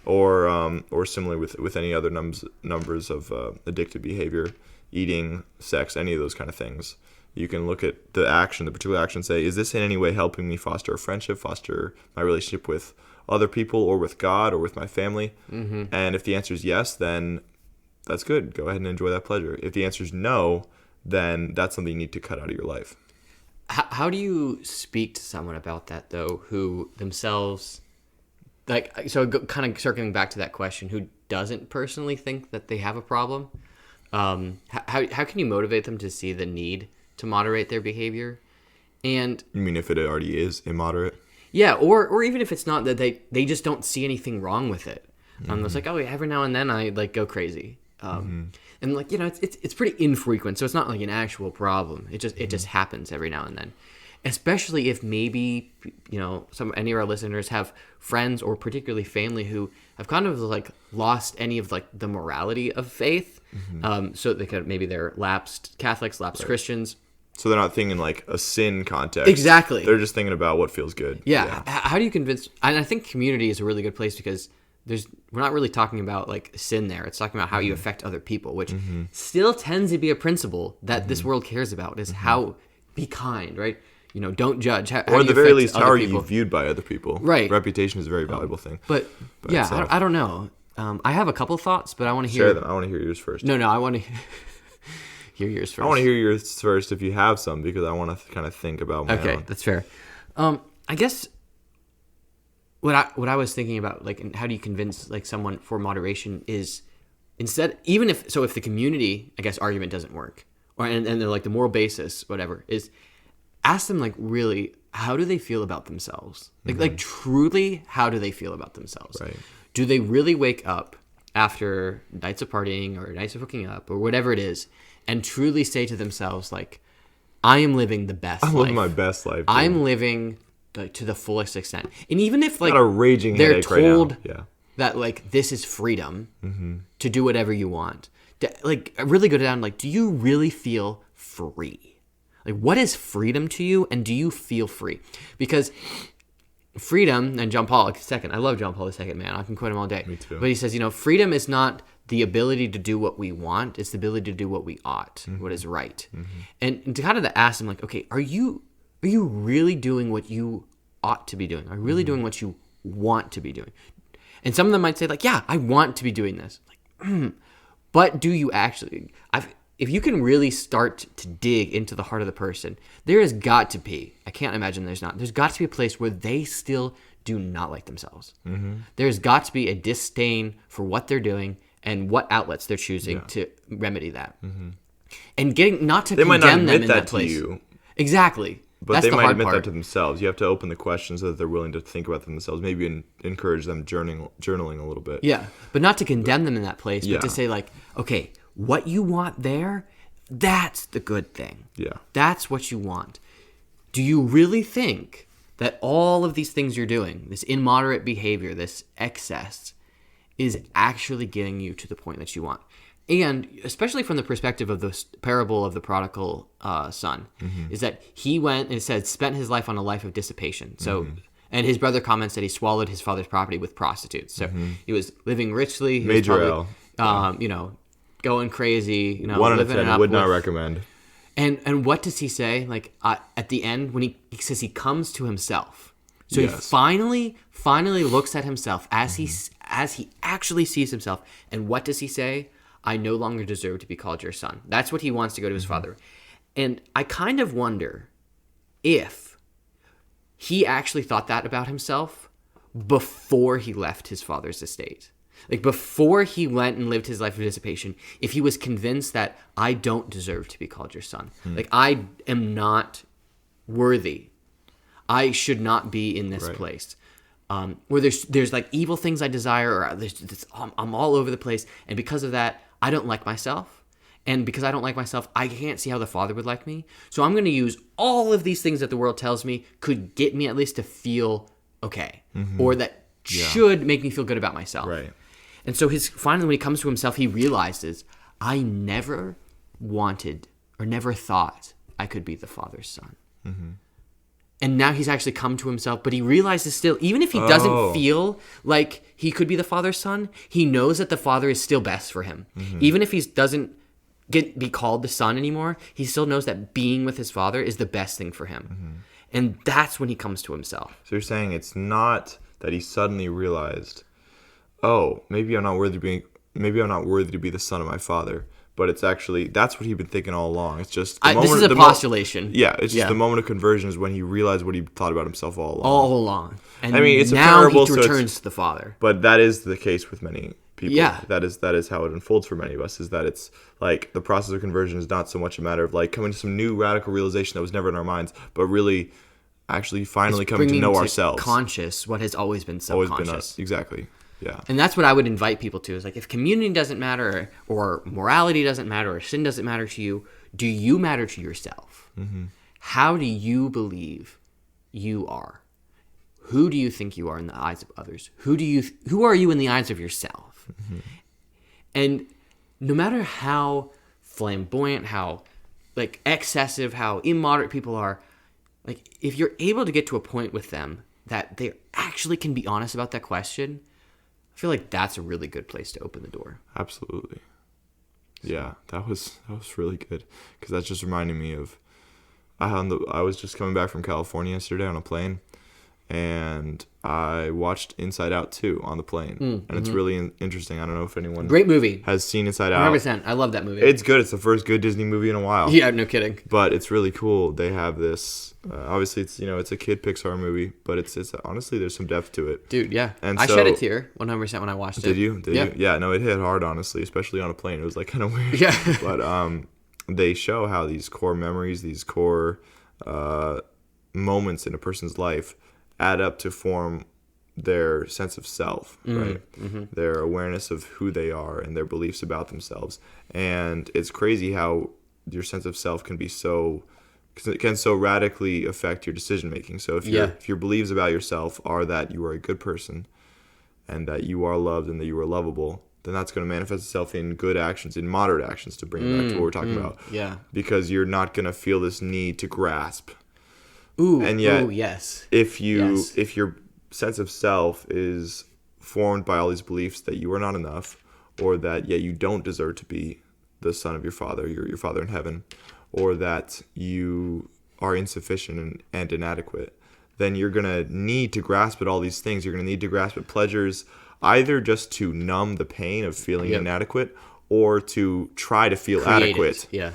Or similarly with any other numbers of addictive behavior, eating, sex, any of those kind of things. You can look at the particular action, and say, is this in any way helping me foster a friendship, foster my relationship with other people or with God or with my family? And if the answer is yes, then that's good. Go ahead and enjoy that pleasure. If the answer is no, then that's something you need to cut out of your life. How do you speak to someone about that, though, who themselves, like, so kind of circling back to that question, who doesn't personally think that they have a problem? How can you motivate them to see the need to moderate their behavior? And you mean if it already is immoderate? Yeah, or even if it's not, that they just don't see anything wrong with it. It's like, oh, every now and then I like go crazy. And like, it's pretty infrequent, so it's not like an actual problem. It just happens every now and then. Especially if maybe any of our listeners have friends or particularly family who have kind of like lost any of like the morality of faith. So they're lapsed Catholics, lapsed Christians. So they're not thinking like a sin context. Exactly. They're just thinking about what feels good. Yeah. How do you convince? And I think community is a really good place because we're not really talking about like sin there. It's talking about how you affect other people, which still tends to be a principle that this world cares about, is how be kind, right? Don't judge. How or at the very least, how are you viewed by other people? Right. Reputation is a very valuable thing. But yeah, I don't know. I have a couple thoughts, but I want to hear. Share them. I want to hear yours first. No, I want to. hear yours first. I want to hear yours first if you have some, because I want to kind of think about my own. Okay, that's fair. I guess what I was thinking about, like, and how do you convince like someone for moderation is instead, even if the community, I guess, argument doesn't work, or and they're like the moral basis, whatever, is ask them like really how do they feel about themselves, like truly how do they feel about themselves? Right. Do they really wake up after nights of partying or nights of hooking up or whatever it is, and truly say to themselves like, I am living the best life. I'm living my best life. Dude. I'm living like to the fullest extent. And even if like got a raging they're headache told right now. that like this is freedom to do whatever you want, like really go down like, do you really feel free? Like what is freedom to you, and do you feel free? Because freedom, and John Paul II, I love John Paul II, man. I can quote him all day. Me too. But he says, freedom is not the ability to do what we want, it's the ability to do what we ought, what is right. And to kind of ask him like, okay, are you really doing what you ought to be doing? Are you really doing what you want to be doing? And some of them might say like, yeah, I want to be doing this. Like, but do you actually? If you can really start to dig into the heart of the person, there has got to be, I can't imagine there's got to be a place where they still do not like themselves. There's got to be a disdain for what they're doing and what outlets they're choosing to remedy that. And getting not to condemn them in that place. You, exactly. But that's they the might hard admit part. that to themselves. You have to open the question so that they're willing to think about themselves. Maybe encourage them journaling a little bit. Yeah, but not to condemn them in that place, but to say like, okay, what you want there, that's the good thing. Yeah. That's what you want. Do you really think that all of these things you're doing, this immoderate behavior, this excess, is actually getting you to the point that you want? And especially from the perspective of the parable of the prodigal son, is that he went and it said spent his life on a life of dissipation. So, and his brother comments that he swallowed his father's property with prostitutes. So he was living richly. He Major was probably, going crazy. 1 out of 10, would not recommend. And what does he say? Like at the end, when he says he comes to himself. So he finally looks at himself as he actually sees himself. And what does he say? I no longer deserve to be called your son. That's what he wants to go to his father. And I kind of wonder if he actually thought that about himself before he left his father's estate. Like before he went and lived his life of dissipation, if he was convinced that I don't deserve to be called your son. Like I am not worthy. I should not be in this place. Where there's like evil things I desire, or I'm all over the place. And because of that, I don't like myself. And because I don't like myself, I can't see how the Father would like me. So I'm going to use all of these things that the world tells me could get me at least to feel okay. Or that should make me feel good about myself. Right. And so finally, when he comes to himself, he realizes, I never wanted or never thought I could be the Father's son. And now he's actually come to himself, but he realizes still, even if he doesn't feel like he could be the Father's son, he knows that the Father is still best for him. Even if he doesn't be called the Son anymore, he still knows that being with his Father is the best thing for him. And that's when he comes to himself. So you're saying it's not that he suddenly realized, oh, maybe I'm not worthy to be the son of my Father. But it's actually, that's what he'd been thinking all along. It's just the moment. This is a postulation. It's just the moment of conversion is when he realized what he thought about himself all along. All along. And I mean, it's now a parable, he returns to the Father. But that is the case with many people. Yeah. That is how it unfolds for many of us, is that it's like the process of conversion is not so much a matter of like coming to some new radical realization that was never in our minds, but really actually finally coming to know ourselves. Conscious what has always been subconscious. Always been us. Exactly. Yeah. And that's what I would invite people to, is like, if community doesn't matter, or morality doesn't matter, or sin doesn't matter to you, do you matter to yourself? How do you believe you are? Who do you think you are in the eyes of others? Who are you in the eyes of yourself? And no matter how flamboyant, how like excessive, how immoderate people are, like if you're able to get to a point with them that they actually can be honest about that question, I feel like that's a really good place to open the door. Absolutely. Yeah, that was really good, because that's just reminding me of I was just coming back from California yesterday on a plane, and I watched Inside Out 2 on the plane, and it's really interesting. I don't know if anyone Great movie. has seen Inside Out. 100%. I love that movie. It's good. It's the first good Disney movie in a while. Yeah, no kidding. But it's really cool. They have this. Obviously, it's a kid Pixar movie, but it's honestly there's some depth to it. Dude, yeah. And I so, shed a tear 100% when I watched it. Did you? Yeah. Yeah. No, it hit hard, honestly, especially on a plane. It was like kind of weird. Yeah. But they show how these core memories, these core moments in a person's life add up to form their sense of self, right? Their awareness of who they are and their beliefs about themselves. And it's crazy how your sense of self can so radically affect your decision making. So if your beliefs about yourself are that you are a good person and that you are loved and that you are lovable, then that's going to manifest itself in good actions, in moderate actions, to bring it back to what we're talking about. Yeah. Because you're not going to feel this need to grasp. Ooh, and yet, yes. if your sense of self is formed by all these beliefs that you are not enough, or that you don't deserve to be the son of your father, your father in heaven, or that you are insufficient and inadequate, then you're going to need to grasp at all these things. You're going to need to grasp at pleasures, either just to numb the pain of feeling inadequate, or to try to feel adequate. Yeah.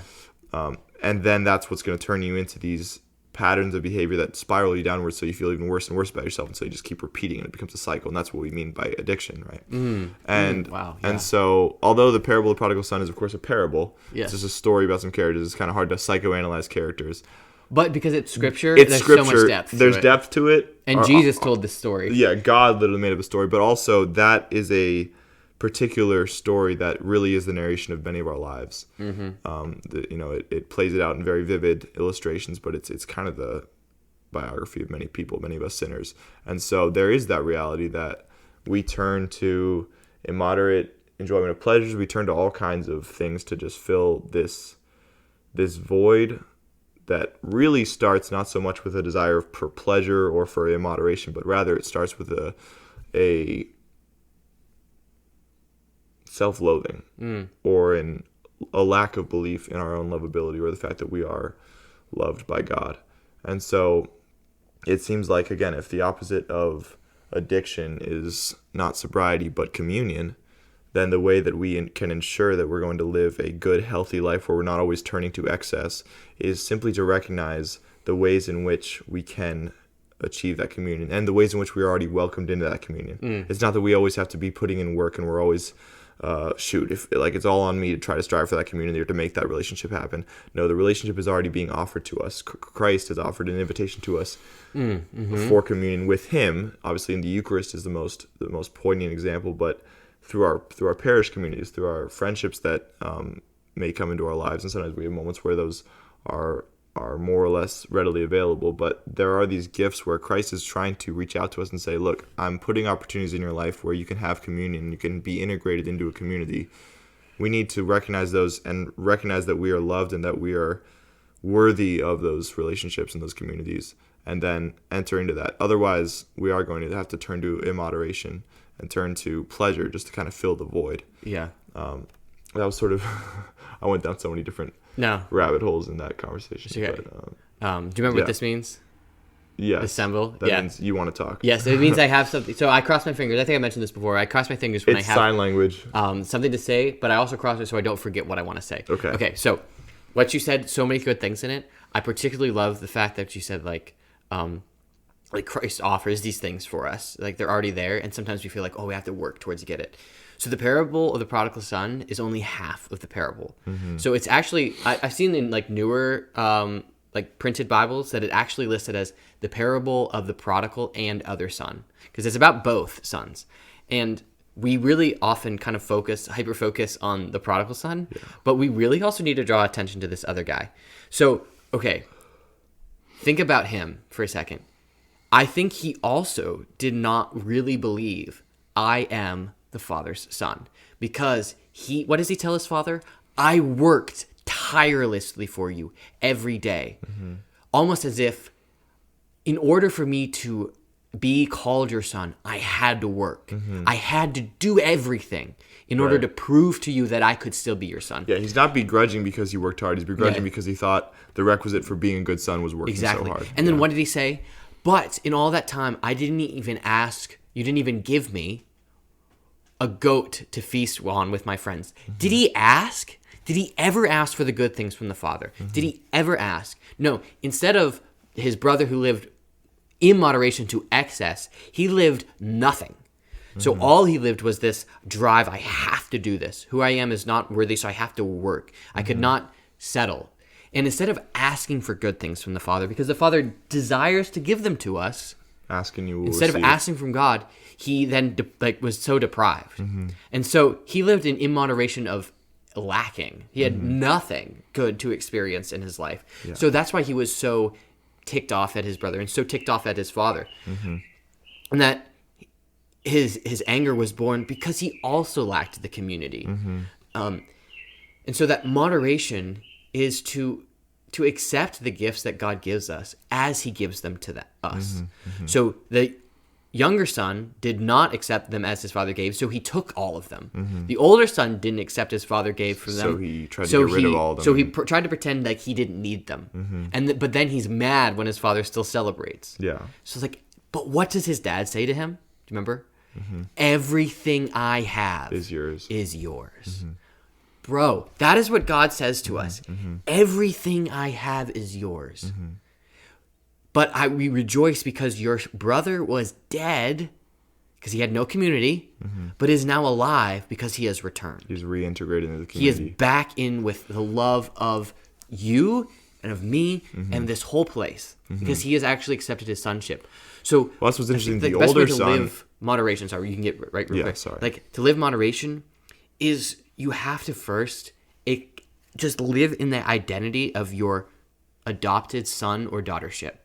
And then that's what's going to turn you into these patterns of behavior that spiral you downwards, so you feel even worse and worse about yourself, and so you just keep repeating it. It becomes a cycle, and that's what we mean by addiction, right? Wow. And so, although the parable of the prodigal son is of course a parable, yes, it's just a story about some characters. It's kind of hard to psychoanalyze characters, but because it's scripture, there's so much depth. There's depth to it, and Jesus told this story. Yeah, God literally made up a story, but also that is a particular story that really is the narration of many of our lives. It plays it out in very vivid illustrations, but it's kind of the biography of many people, many of us sinners. And so there is that reality that we turn to immoderate enjoyment of pleasures. We turn to all kinds of things to just fill this void that really starts not so much with a desire for pleasure or for immoderation, but rather it starts with a self-loathing or a lack of belief in our own lovability, or the fact that we are loved by God. And so it seems like, again, if the opposite of addiction is not sobriety but communion, then the way that we can ensure that we're going to live a good, healthy life where we're not always turning to excess is simply to recognize the ways in which we can achieve that communion and the ways in which we are already welcomed into that communion. It's not that we always have to be putting in work and we're always if it's all on me to try to strive for that community or to make that relationship happen. No, the relationship is already being offered to us. Christ has offered an invitation to us for communion with Him. Obviously, in the Eucharist is the most poignant example, but through our parish communities, through our friendships that may come into our lives, and sometimes we have moments where those are more or less readily available, but there are these gifts where Christ is trying to reach out to us and say, look, I'm putting opportunities in your life where you can have communion, you can be integrated into a community. We need to recognize those and recognize that we are loved and that we are worthy of those relationships and those communities, and then enter into that. Otherwise, we are going to have to turn to immoderation and turn to pleasure just to kind of fill the void. Yeah. That was sort of, I went down so many different rabbit holes in that conversation. Okay. But, do you remember what this means? Yes. The symbol? That means you want to talk. Yes, it means I have something. So I cross my fingers. I think I mentioned this before. I cross my fingers when I have sign language. Something to say, but I also cross it so I don't forget what I want to say. Okay. Okay, so what you said, so many good things in it. I particularly love the fact that you said like Christ offers these things for us. Like they're already there, and sometimes we feel like, oh, we have to work towards to get it. So the parable of the prodigal son is only half of the parable. So it's actually, I've seen in like newer like printed Bibles that it actually listed as the parable of the prodigal and other son, because it's about both sons. And we really often kind of hyper focus on the prodigal son, but we really also need to draw attention to this other guy. So, okay, think about him for a second. I think he also did not really believe I am the Father's son, because what does he tell his father? I worked tirelessly for you every day. Almost as if in order for me to be called your son, I had to work. I had to do everything in order to prove to you that I could still be your son. Yeah, he's not begrudging because he worked hard. He's begrudging because he thought the requisite for being a good son was working so hard. And then what did he say? But in all that time, I didn't even ask, you didn't even give me a goat to feast on with my friends. Did he ask? Did he ever ask for the good things from the Father? Did he ever ask? No. Instead of his brother who lived in moderation to excess, he lived nothing. So all he lived was this drive, I have to do this. Who I am is not worthy, so I have to work. I could not settle. And instead of asking for good things from the Father, because the Father desires to give them to us, asking you will instead receive. of asking from God, he then was so deprived. And so he lived in immoderation of lacking. He had nothing good to experience in his life. Yeah. So that's why he was so ticked off at his brother and so ticked off at his father. And that his anger was born because he also lacked the community. And so that moderation is to accept the gifts that God gives us as he gives them to us. So the younger son did not accept them as his father gave, so he took all of them. The older son didn't accept his father gave for them. So he tried to get rid of all of them. So he tried to pretend like he didn't need them. But then he's mad when his father still celebrates. Yeah. So it's like, but what does his dad say to him? Do you remember? Everything I have Is yours. Bro, that is what God says to us. Everything I have is yours. But we rejoice because your brother was dead because he had no community, but is now alive because he has returned. He's reintegrated into the He is community. back in with the love of you and of me and this whole place because he has actually accepted his sonship. So Well, that's what's interesting. The The best way older to son. live moderation. Sorry, you can get right. Real Yeah, quick. sorry. Like to live moderation is you have to first just live in the identity of your adopted son or daughtership.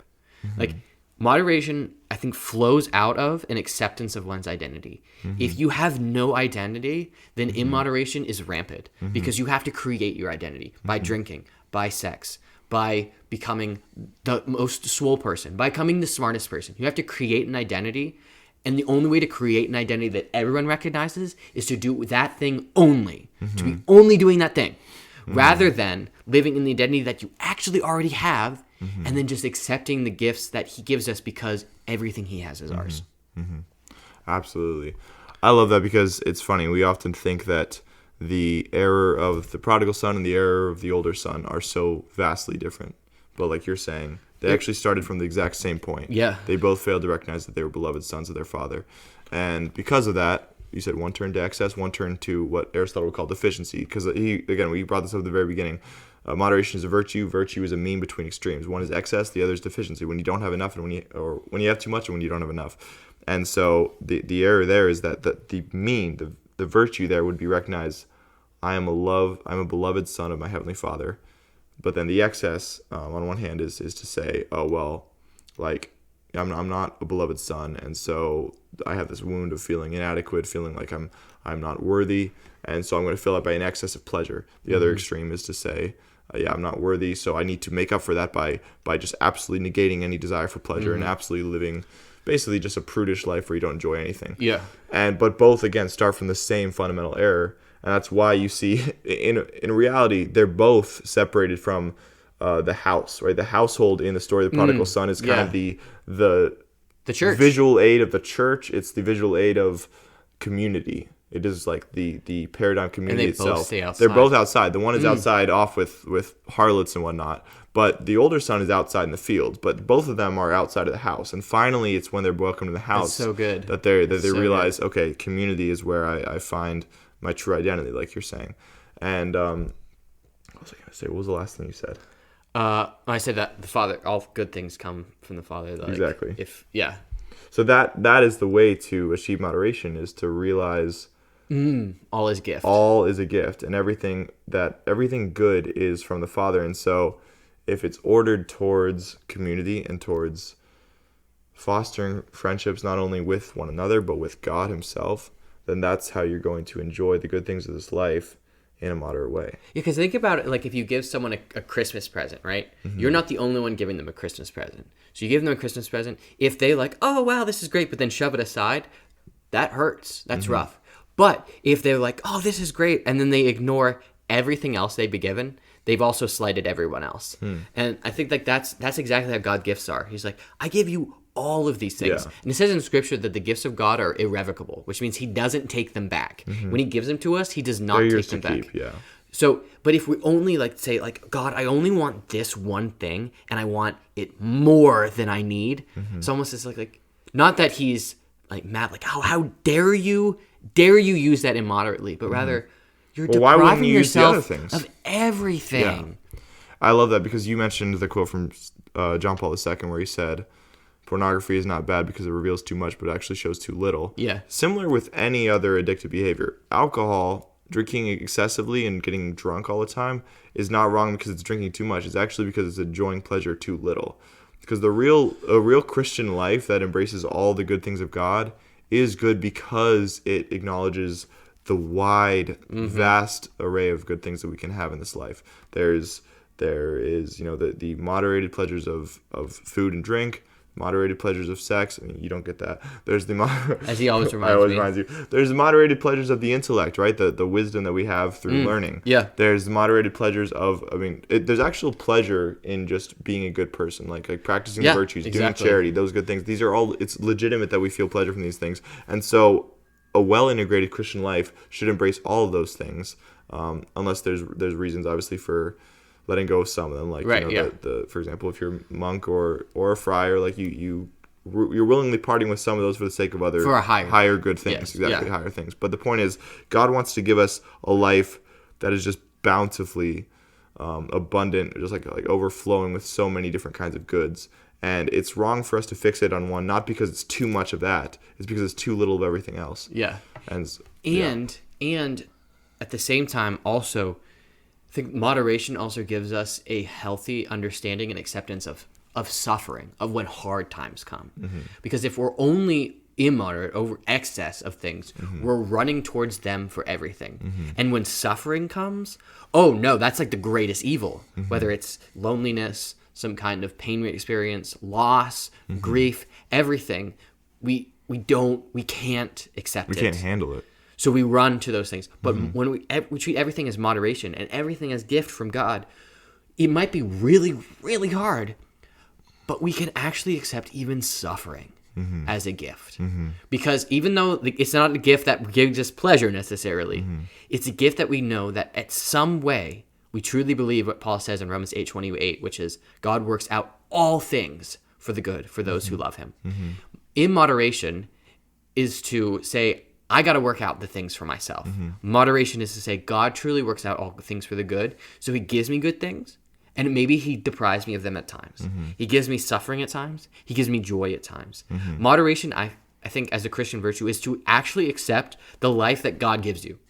Like moderation, I think, flows out of an acceptance of one's identity. If you have no identity, then immoderation is rampant because you have to create your identity by drinking, by sex, by becoming the most swole person, by becoming the smartest person. You have to create an identity, and the only way to create an identity that everyone recognizes is to do that thing only, to be only doing that thing, rather than living in the identity that you actually already have, and then just accepting the gifts that he gives us because everything he has is ours. Absolutely. I love that because it's funny. We often think that the error of the prodigal son and the error of the older son are so vastly different. But like you're saying, they actually started from the exact same point. Yeah. They both failed to recognize that they were beloved sons of their father. And because of that, you said one turned to excess, one turned to what Aristotle would call deficiency. Because we brought this up at the very beginning. Moderation is a virtue. Virtue is a mean between extremes. One is excess, the other is deficiency. When you don't have enough, and when you have too much, and when you don't have enough. And so the error there is that the mean, the virtue there would be recognized. I'm a beloved son of my heavenly Father. But then the excess, on one hand, is to say, oh well, like I'm not a beloved son, and so I have this wound of feeling inadequate, feeling like I'm not worthy, and so I'm going to fill it by an excess of pleasure. The other extreme is to say, I'm not worthy, so I need to make up for that by just absolutely negating any desire for pleasure and absolutely living basically just a prudish life where you don't enjoy anything. Yeah. But both again start from the same fundamental error, and that's why you see in reality they're both separated from the house, right? The household in the story of the prodigal son is kind of the church. visual aid of the church. It's the visual aid of community. It is like the paradigm community and they itself. Both stay outside. They're both outside. The one is outside off with harlots and whatnot, but the older son is outside in the fields. But both of them are outside of the house. And finally, it's when they're welcome to the house so good. that they So realize, good. okay, community is where I find my true identity, like you're saying. And what was I going to say? What was the last thing you said? I said that the Father, all good things come from the Father. Like, Exactly. So that is the way to achieve moderation, is to realize all is gift. all is a gift, and everything good is from the Father. And so if it's ordered towards community and towards fostering friendships not only with one another but with God himself, then that's how you're going to enjoy the good things of this life in a moderate way. Yeah, because think about it, like if you give someone a Christmas present, right? You're not the only one giving them a Christmas present. So you give them a Christmas present. If they like, oh, wow, this is great, but then shove it aside, that hurts. That's rough. But if they're like, oh, this is great, and then they ignore everything else they've been given, they've also slighted everyone else. And I think like that's exactly how God gifts are. He's like, I give you all of these things. Yeah. And it says in Scripture that the gifts of God are irrevocable, which means he doesn't take them back. When he gives them to us, he does not They're take yours them to back. keep, yeah. So, but if we only say God, I only want this one thing, and I want it more than I need. It's almost as like not that he's like mad, like how dare you use that immoderately, but rather you're depriving yourself of everything. Yeah. I love that because you mentioned the quote from John Paul II where he said, pornography is not bad because it reveals too much, but it actually shows too little. Yeah. Similar with any other addictive behavior. Alcohol, drinking excessively and getting drunk all the time is not wrong because it's drinking too much. It's actually because it's enjoying pleasure too little. Because a real Christian life that embraces all the good things of God is good because it acknowledges the wide, vast array of good things that we can have in this life. There is the moderated pleasures of food and drink, moderated pleasures of sex. I mean, you don't get that. There's the as he always reminds me. There's the moderated pleasures of the intellect, right? The wisdom that we have through learning. Yeah. There's the moderated pleasures of. I mean, there's actual pleasure in just being a good person, like practicing the virtues, doing charity, those good things. These are all. It's legitimate that we feel pleasure from these things, and so a well-integrated Christian life should embrace all of those things, unless there's reasons, obviously, for letting go of some of them, like for example, if you're a monk or a friar, like you're willingly parting with some of those for the sake of other for a higher good things, higher things. But the point is, God wants to give us a life that is just bountifully abundant, just like overflowing with so many different kinds of goods. And it's wrong for us to fixate on one, not because it's too much of that, it's because it's too little of everything else. Yeah. And at the same time, also, I think moderation also gives us a healthy understanding and acceptance of suffering, of when hard times come. Because if we're only immoderate over excess of things, we're running towards them for everything. And when suffering comes, oh no, that's like the greatest evil. Whether it's loneliness, some kind of pain we experience, loss, grief, everything, we can't accept it. We can't handle it. So we run to those things. But when we treat everything as moderation and everything as gift from God, it might be really, really hard, but we can actually accept even suffering as a gift. Because even though it's not a gift that gives us pleasure necessarily, it's a gift that we know that at some way, we truly believe what Paul says in Romans 8:28, which is God works out all things for the good for those who love him. In moderation is to say, I got to work out the things for myself. Moderation is to say, God truly works out all things for the good. So he gives me good things, and maybe he deprives me of them at times. He gives me suffering at times. He gives me joy at times. Moderation, I think, as a Christian virtue, is to actually accept the life that God gives you.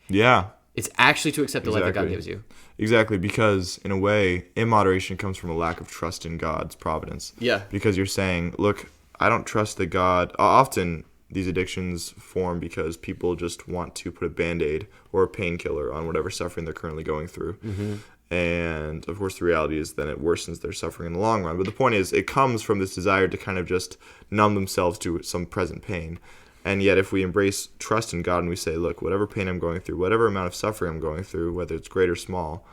Yeah. It's actually to accept the life that God gives you. Exactly, because in a way, immoderation comes from a lack of trust in God's providence. Yeah. Because you're saying, look, I don't trust that God. Often these addictions form because people just want to put a Band-Aid or a painkiller on whatever suffering they're currently going through. And of course the reality is then it worsens their suffering in the long run. But the point is, it comes from this desire to kind of just numb themselves to some present pain. And yet if we embrace trust in God and we say, look, whatever pain I'm going through, whatever amount of suffering I'm going through, whether it's great or small,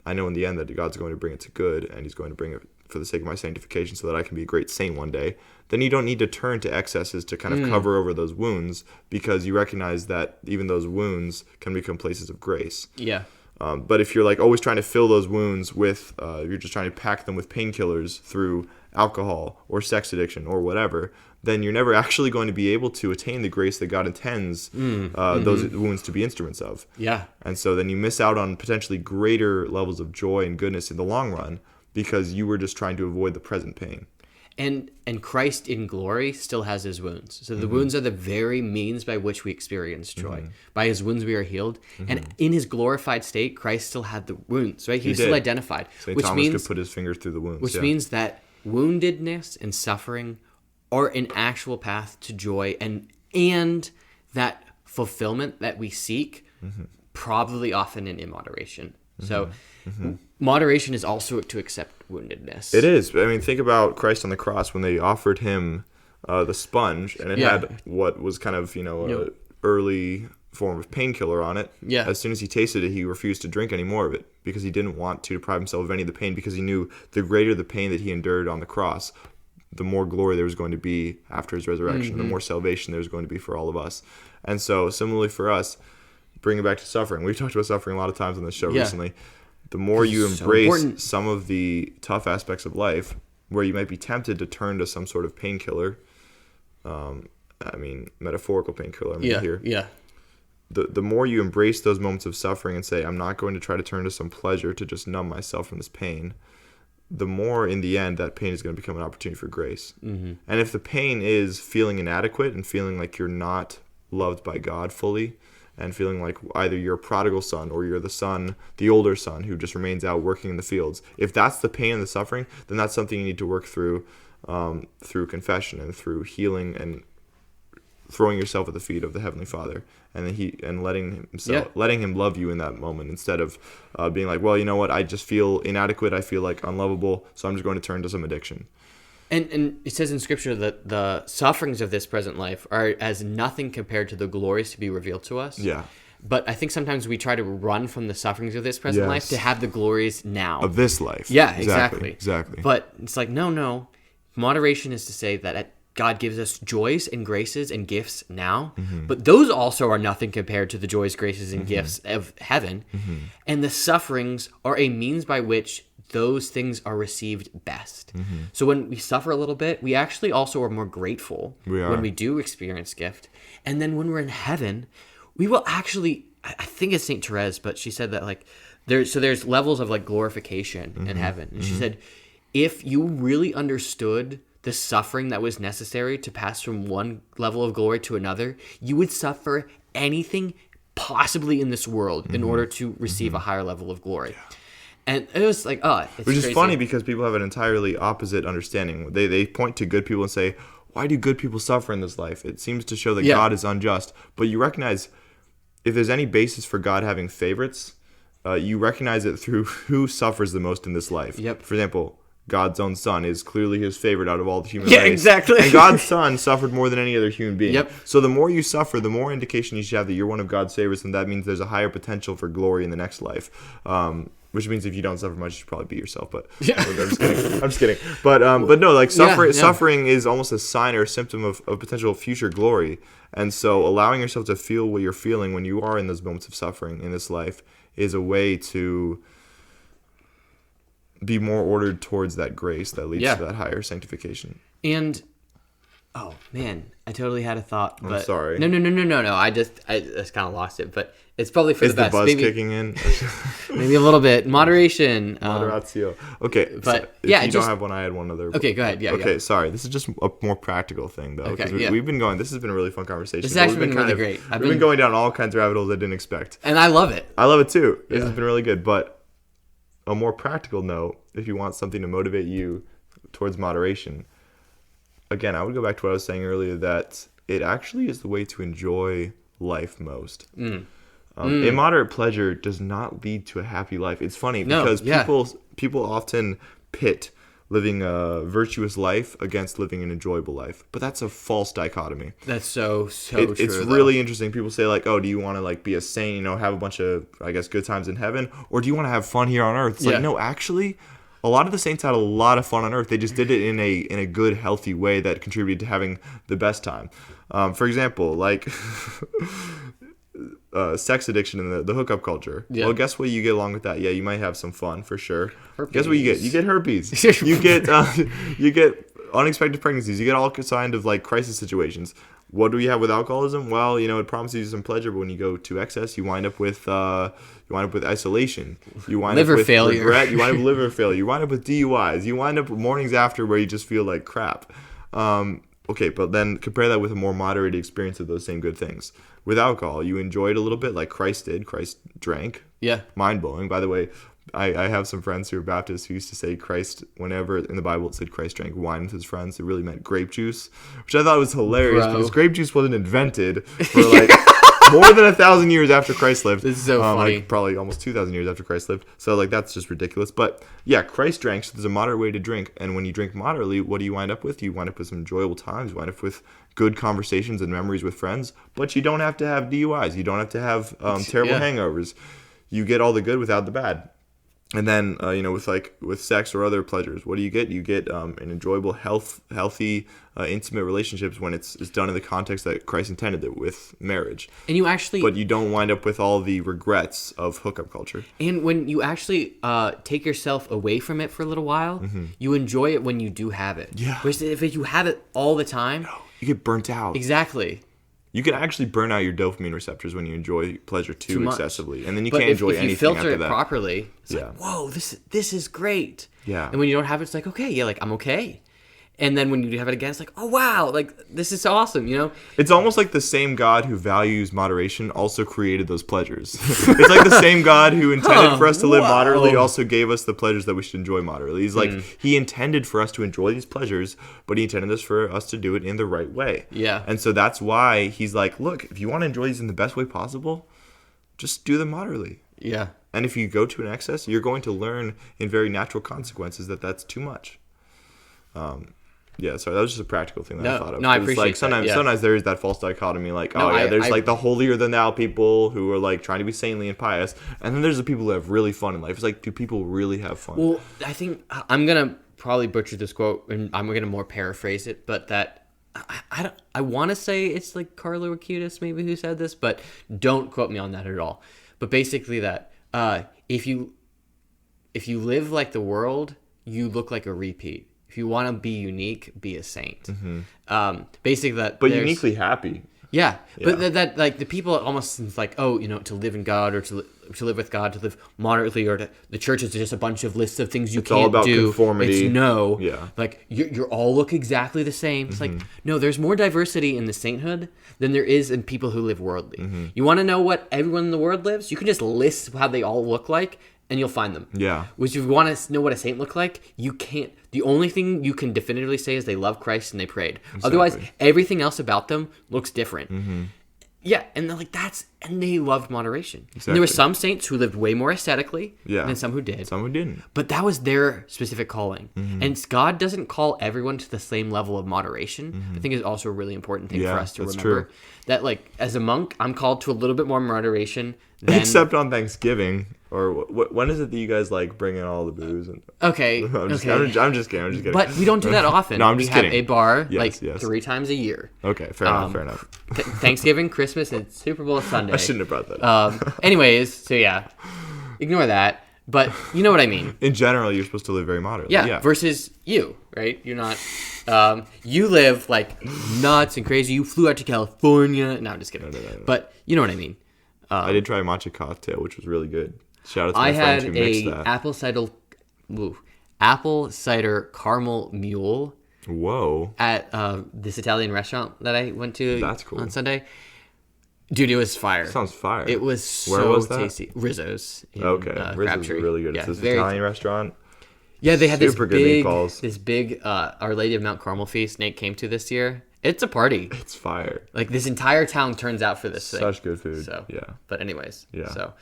I know in the end that God's going to bring it to good, and he's going to bring it for the sake of my sanctification so that I can be a great saint one day, then you don't need to turn to excesses to kind of cover over those wounds, because you recognize that even those wounds can become places of grace. Yeah. But if you're like always trying to fill those wounds with, you're just trying to pack them with painkillers through alcohol or sex addiction or whatever, then you're never actually going to be able to attain the grace that God intends those wounds to be instruments of. Yeah. And so then you miss out on potentially greater levels of joy and goodness in the long run because you were just trying to avoid the present pain. And Christ in glory still has his wounds. So the wounds are the very means by which we experience joy. By his wounds we are healed. And in his glorified state, Christ still had the wounds, right? He was still identified. St. Thomas could put his fingers through the wounds. Which means that woundedness and suffering are an actual path to joy and that fulfillment that we seek, probably often in immoderation. So moderation is also to accept woundedness. It is. I mean, think about Christ on the cross when they offered him the sponge, and it had what was kind of, an early form of painkiller on it. Yeah. As soon as he tasted it, he refused to drink any more of it because he didn't want to deprive himself of any of the pain, because he knew the greater the pain that he endured on the cross, the more glory there was going to be after his resurrection, the more salvation there was going to be for all of us. And so similarly for us, bring it back to suffering. We've talked about suffering a lot of times on this show recently. The more you embrace some of the tough aspects of life, where you might be tempted to turn to some sort of painkiller, metaphorical painkiller, here. Yeah. The more you embrace those moments of suffering and say, I'm not going to try to turn to some pleasure to just numb myself from this pain, the more in the end that pain is going to become an opportunity for grace. And if the pain is feeling inadequate and feeling like you're not loved by God fully, and feeling like either you're a prodigal son or you're the older son who just remains out working in the fields, if that's the pain and the suffering, then that's something you need to work through confession and through healing and throwing yourself at the feet of the Heavenly Father, and then letting him love you in that moment, instead of being like, well, you know what, I just feel inadequate, I feel like unlovable, so I'm just going to turn to some addiction. And it says in Scripture that the sufferings of this present life are as nothing compared to the glories to be revealed to us. Yeah. But I think sometimes we try to run from the sufferings of this present life to have the glories now. Of this life. Yeah, exactly. Exactly. But it's like, no. Moderation is to say that God gives us joys and graces and gifts now, but those also are nothing compared to the joys, graces, and gifts of heaven. And the sufferings are a means by which those things are received best. So when we suffer a little bit, we actually also are more grateful when we do experience gift. And then when we're in heaven, we will actually, I think it's St. Therese, but she said that like there's levels of like glorification in heaven. And she said, if you really understood the suffering that was necessary to pass from one level of glory to another, you would suffer anything possibly in this world in order to receive a higher level of glory. Yeah. And it was like, it's which is crazy. funny because people have an entirely opposite understanding. They point to good people and say, why do good people suffer in this life? It seems to show that God is unjust. But you recognize, if there's any basis for God having favorites, you recognize it through who suffers the most in this life. Yep. For example, God's own son is clearly his favorite out of all the human race. Yeah, exactly. And God's son suffered more than any other human being. Yep. So the more you suffer, the more indication you should have that you're one of God's favorites, and that means there's a higher potential for glory in the next life. Which means if you don't suffer much, you should probably beat yourself. But I'm just kidding. But no, like suffering is almost a sign or a symptom of potential future glory. And so allowing yourself to feel what you're feeling when you are in those moments of suffering in this life is a way to be more ordered towards that grace that leads to that higher sanctification. And oh man, I totally had a thought. But I'm sorry. No. I just kind of lost it, but it's probably for the best. Is the buzz kicking in? Maybe a little bit. Moderation. Moderatio. Okay. But so if you don't have one, I had one other. Okay, go ahead. Yeah. Okay, sorry. This is just a more practical thing, though. Okay. We've been going. This has been a really fun conversation. This has actually been really great. We've been going down all kinds of rabbit holes I didn't expect. And I love it. I love it too. This has been really good. But a more practical note, if you want something to motivate you towards moderation, again, I would go back to what I was saying earlier, that it actually is the way to enjoy life most. Immoderate pleasure does not lead to a happy life. It's funny because people often pit living a virtuous life against living an enjoyable life, but that's a false dichotomy. That's so true. It's really interesting. People say like, oh, do you want to like be a saint, have a bunch of, I guess, good times in heaven, or do you want to have fun here on earth? It's like, no, actually, a lot of the saints had a lot of fun on earth. They just did it in a good, healthy way that contributed to having the best time. For example, like sex addiction and the hookup culture. Yeah. Well, guess what? You get along with that. Yeah, you might have some fun for sure. Herpes. Guess what you get? You get herpes. you get unexpected pregnancies. You get all kinds of like crisis situations. What do we have with alcoholism? Well, it promises you some pleasure, but when you go to excess, you wind up with isolation. You wind up with failure. Regret. You wind up with liver failure. You wind up with DUIs. You wind up with mornings after where you just feel like crap. Okay, but then compare that with a more moderated experience of those same good things. With alcohol, you enjoyed a little bit like Christ did. Christ drank. Yeah. Mind-blowing. By the way, I have some friends who are Baptists who used to say Christ, whenever in the Bible it said Christ drank wine with his friends, it really meant grape juice, which I thought was hilarious because grape juice wasn't invented for like more than 1,000 years after Christ lived. This is so funny. Like probably almost 2,000 years after Christ lived. So like that's just ridiculous. But yeah, Christ drank, so there's a moderate way to drink. And when you drink moderately, what do you wind up with? You wind up with some enjoyable times. You wind up with good conversations and memories with friends. But you don't have to have DUIs. You don't have to have terrible hangovers. You get all the good without the bad. And then, with sex or other pleasures, what do you get? You get an enjoyable, healthy, intimate relationships when it's done in the context that Christ intended it, with marriage. And you actually... But you don't wind up with all the regrets of hookup culture. And when you actually take yourself away from it for a little while, you enjoy it when you do have it. Yeah. Whereas if you have it all the time... You get burnt out. Exactly. You can actually burn out your dopamine receptors when you enjoy pleasure too excessively, and then you can't enjoy anything after that. But if you filter it properly, it's like, whoa, this is great. Yeah. And when you don't have it, it's like, okay, yeah, like I'm okay. And then when you have it again, it's like, oh wow, like this is awesome, you know? It's almost like the same God who values moderation also created those pleasures. It's like the same God who intended for us to live moderately also gave us the pleasures that we should enjoy moderately. He's like, he intended for us to enjoy these pleasures, but he intended for us to do it in the right way. Yeah. And so that's why he's like, look, if you want to enjoy these in the best way possible, just do them moderately. Yeah. And if you go to an excess, you're going to learn in very natural consequences that that's too much. Yeah, sorry, that was just a practical thing that I thought of. No, I appreciate like sometimes, that. Yeah. Sometimes there is that false dichotomy, like, there's like the holier than thou people who are like trying to be saintly and pious, and then there's the people who have really fun in life. It's like, do people really have fun? Well, I think I'm gonna probably butcher this quote, and I'm gonna more paraphrase it, but that I want to say it's like Carlo Acutis maybe who said this, but don't quote me on that at all. But basically that if you live like the world, you look like a repeat. If you want to be unique, be a saint. Basically that. But uniquely happy. Yeah. But that like the people almost seems like, oh, to live in God or to live with God, to live moderately, or the church is just a bunch of lists of things you can't do. It's all about conformity. It's like you all look exactly the same. It's like, no, there's more diversity in the sainthood than there is in people who live worldly. You want to know what everyone in the world lives? You can just list how they all look like, and you'll find them. Yeah. Which, if you want to know what a saint look like, you can't. The only thing you can definitively say is they love Christ and they prayed. Exactly. Otherwise, everything else about them looks different. Yeah, and they're like, and they loved moderation. Exactly. And there were some saints who lived way more ascetically than some who did. Some who didn't. But that was their specific calling. And God doesn't call everyone to the same level of moderation. I think is also a really important thing for us to remember. True. That, like, as a monk, I'm called to a little bit more moderation than... Except on Thanksgiving. Or when is it that you guys like bring in all the booze? Okay. I'm just kidding. But we don't do that often. No, I'm just kidding. We have a bar 3 times a year. Okay, fair enough. Thanksgiving, Christmas, and Super Bowl Sunday. I shouldn't have brought that up. Anyways, so yeah, ignore that. But you know what I mean. In general, you're supposed to live very moderately. Yeah. Versus you, right? You're not. You live like nuts and crazy. You flew out to California. No, I'm just kidding. No. But you know what I mean. I did try a matcha cocktail, which was really good. Shout out to my friends who mixed that. I had apple cider caramel mule. Whoa! At this Italian restaurant that I went to. That's cool. On Sunday. Dude, it was fire. Sounds fire. It was so tasty. Rizzo's. Rizzo's is really good. It's this Italian restaurant. Yeah, they had this big Our Lady of Mount Carmel feast Nate came to this year. It's a party. It's fire. Like, this entire town turns out for this thing. Such good food. So, yeah. But anyways. Yeah. So,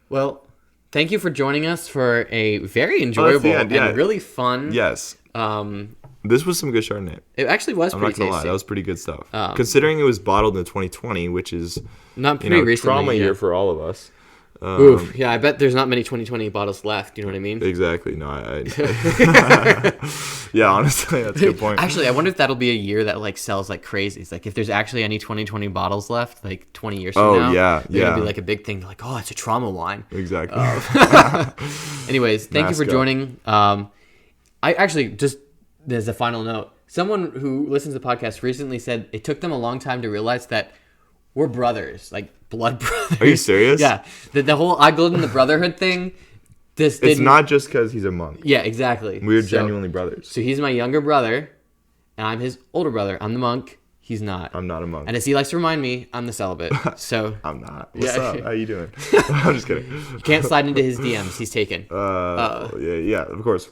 well, thank you for joining us for a very enjoyable and really fun. Yes. This was some good Chardonnay. It actually was pretty tasty. I'm not gonna lie, that was pretty good stuff. Considering it was bottled in 2020, which is not pretty recently, trauma year for all of us. Oof, yeah, I bet there's not many 2020 bottles left. You know what I mean? Exactly. No, yeah, honestly, that's a good point. Actually, I wonder if that'll be a year that like sells like crazy. It's like if there's actually any 2020 bottles left, like 20 years from now. Yeah. It'll be like a big thing. Like, oh, it's a trauma wine. Exactly. Anyways, thank you for joining. I actually just as a final note, someone who listens to the podcast recently said it took them a long time to realize that we're brothers, like blood brothers. Are you serious? Yeah. The whole I believe in the brotherhood thing. It's not just because he's a monk. Yeah, exactly. We're genuinely brothers. So he's my younger brother, and I'm his older brother. I'm the monk. He's not. I'm not a monk. And as he likes to remind me, I'm the celibate. So I'm not. What's up? How you doing? I'm just kidding. You can't slide into his DMs. He's taken. Yeah. Of course.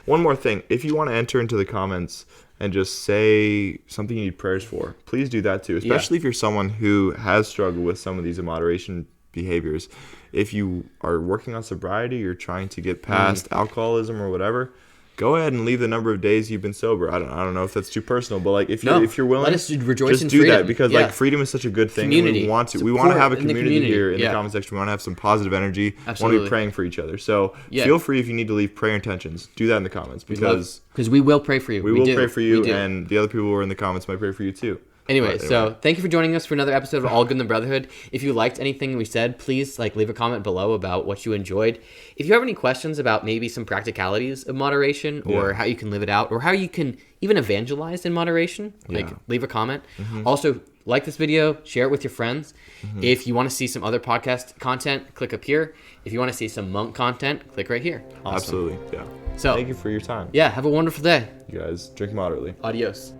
One more thing. If you want to enter into the comments and just say something you need prayers for, please do that too. Especially if you're someone who has struggled with some of these immoderation behaviors. If you are working on sobriety, you're trying to get past alcoholism or whatever, go ahead and leave the number of days you've been sober. I don't know if that's too personal, but like if you're willing, let us rejoice just in do freedom. that, because like freedom is such a good thing. Community. And we want to have a community here in the Yeah. comment section. We want to have some positive energy. Absolutely. We want to be praying for each other. So feel free, if you need to leave prayer intentions, do that in the comments, because we will pray for you. We will pray for you, and the other people who are in the comments might pray for you too. Anyway, so thank you for joining us for another episode of All Good in the Brotherhood. If you liked anything we said, please leave a comment below about what you enjoyed. If you have any questions about maybe some practicalities of moderation, or how you can live it out, or how you can even evangelize in moderation, leave a comment. Also, like this video, share it with your friends. If you want to see some other podcast content, click up here. If you want to see some monk content, click right here. Awesome. Absolutely, yeah. So thank you for your time. Yeah, have a wonderful day. You guys drink moderately. Adios.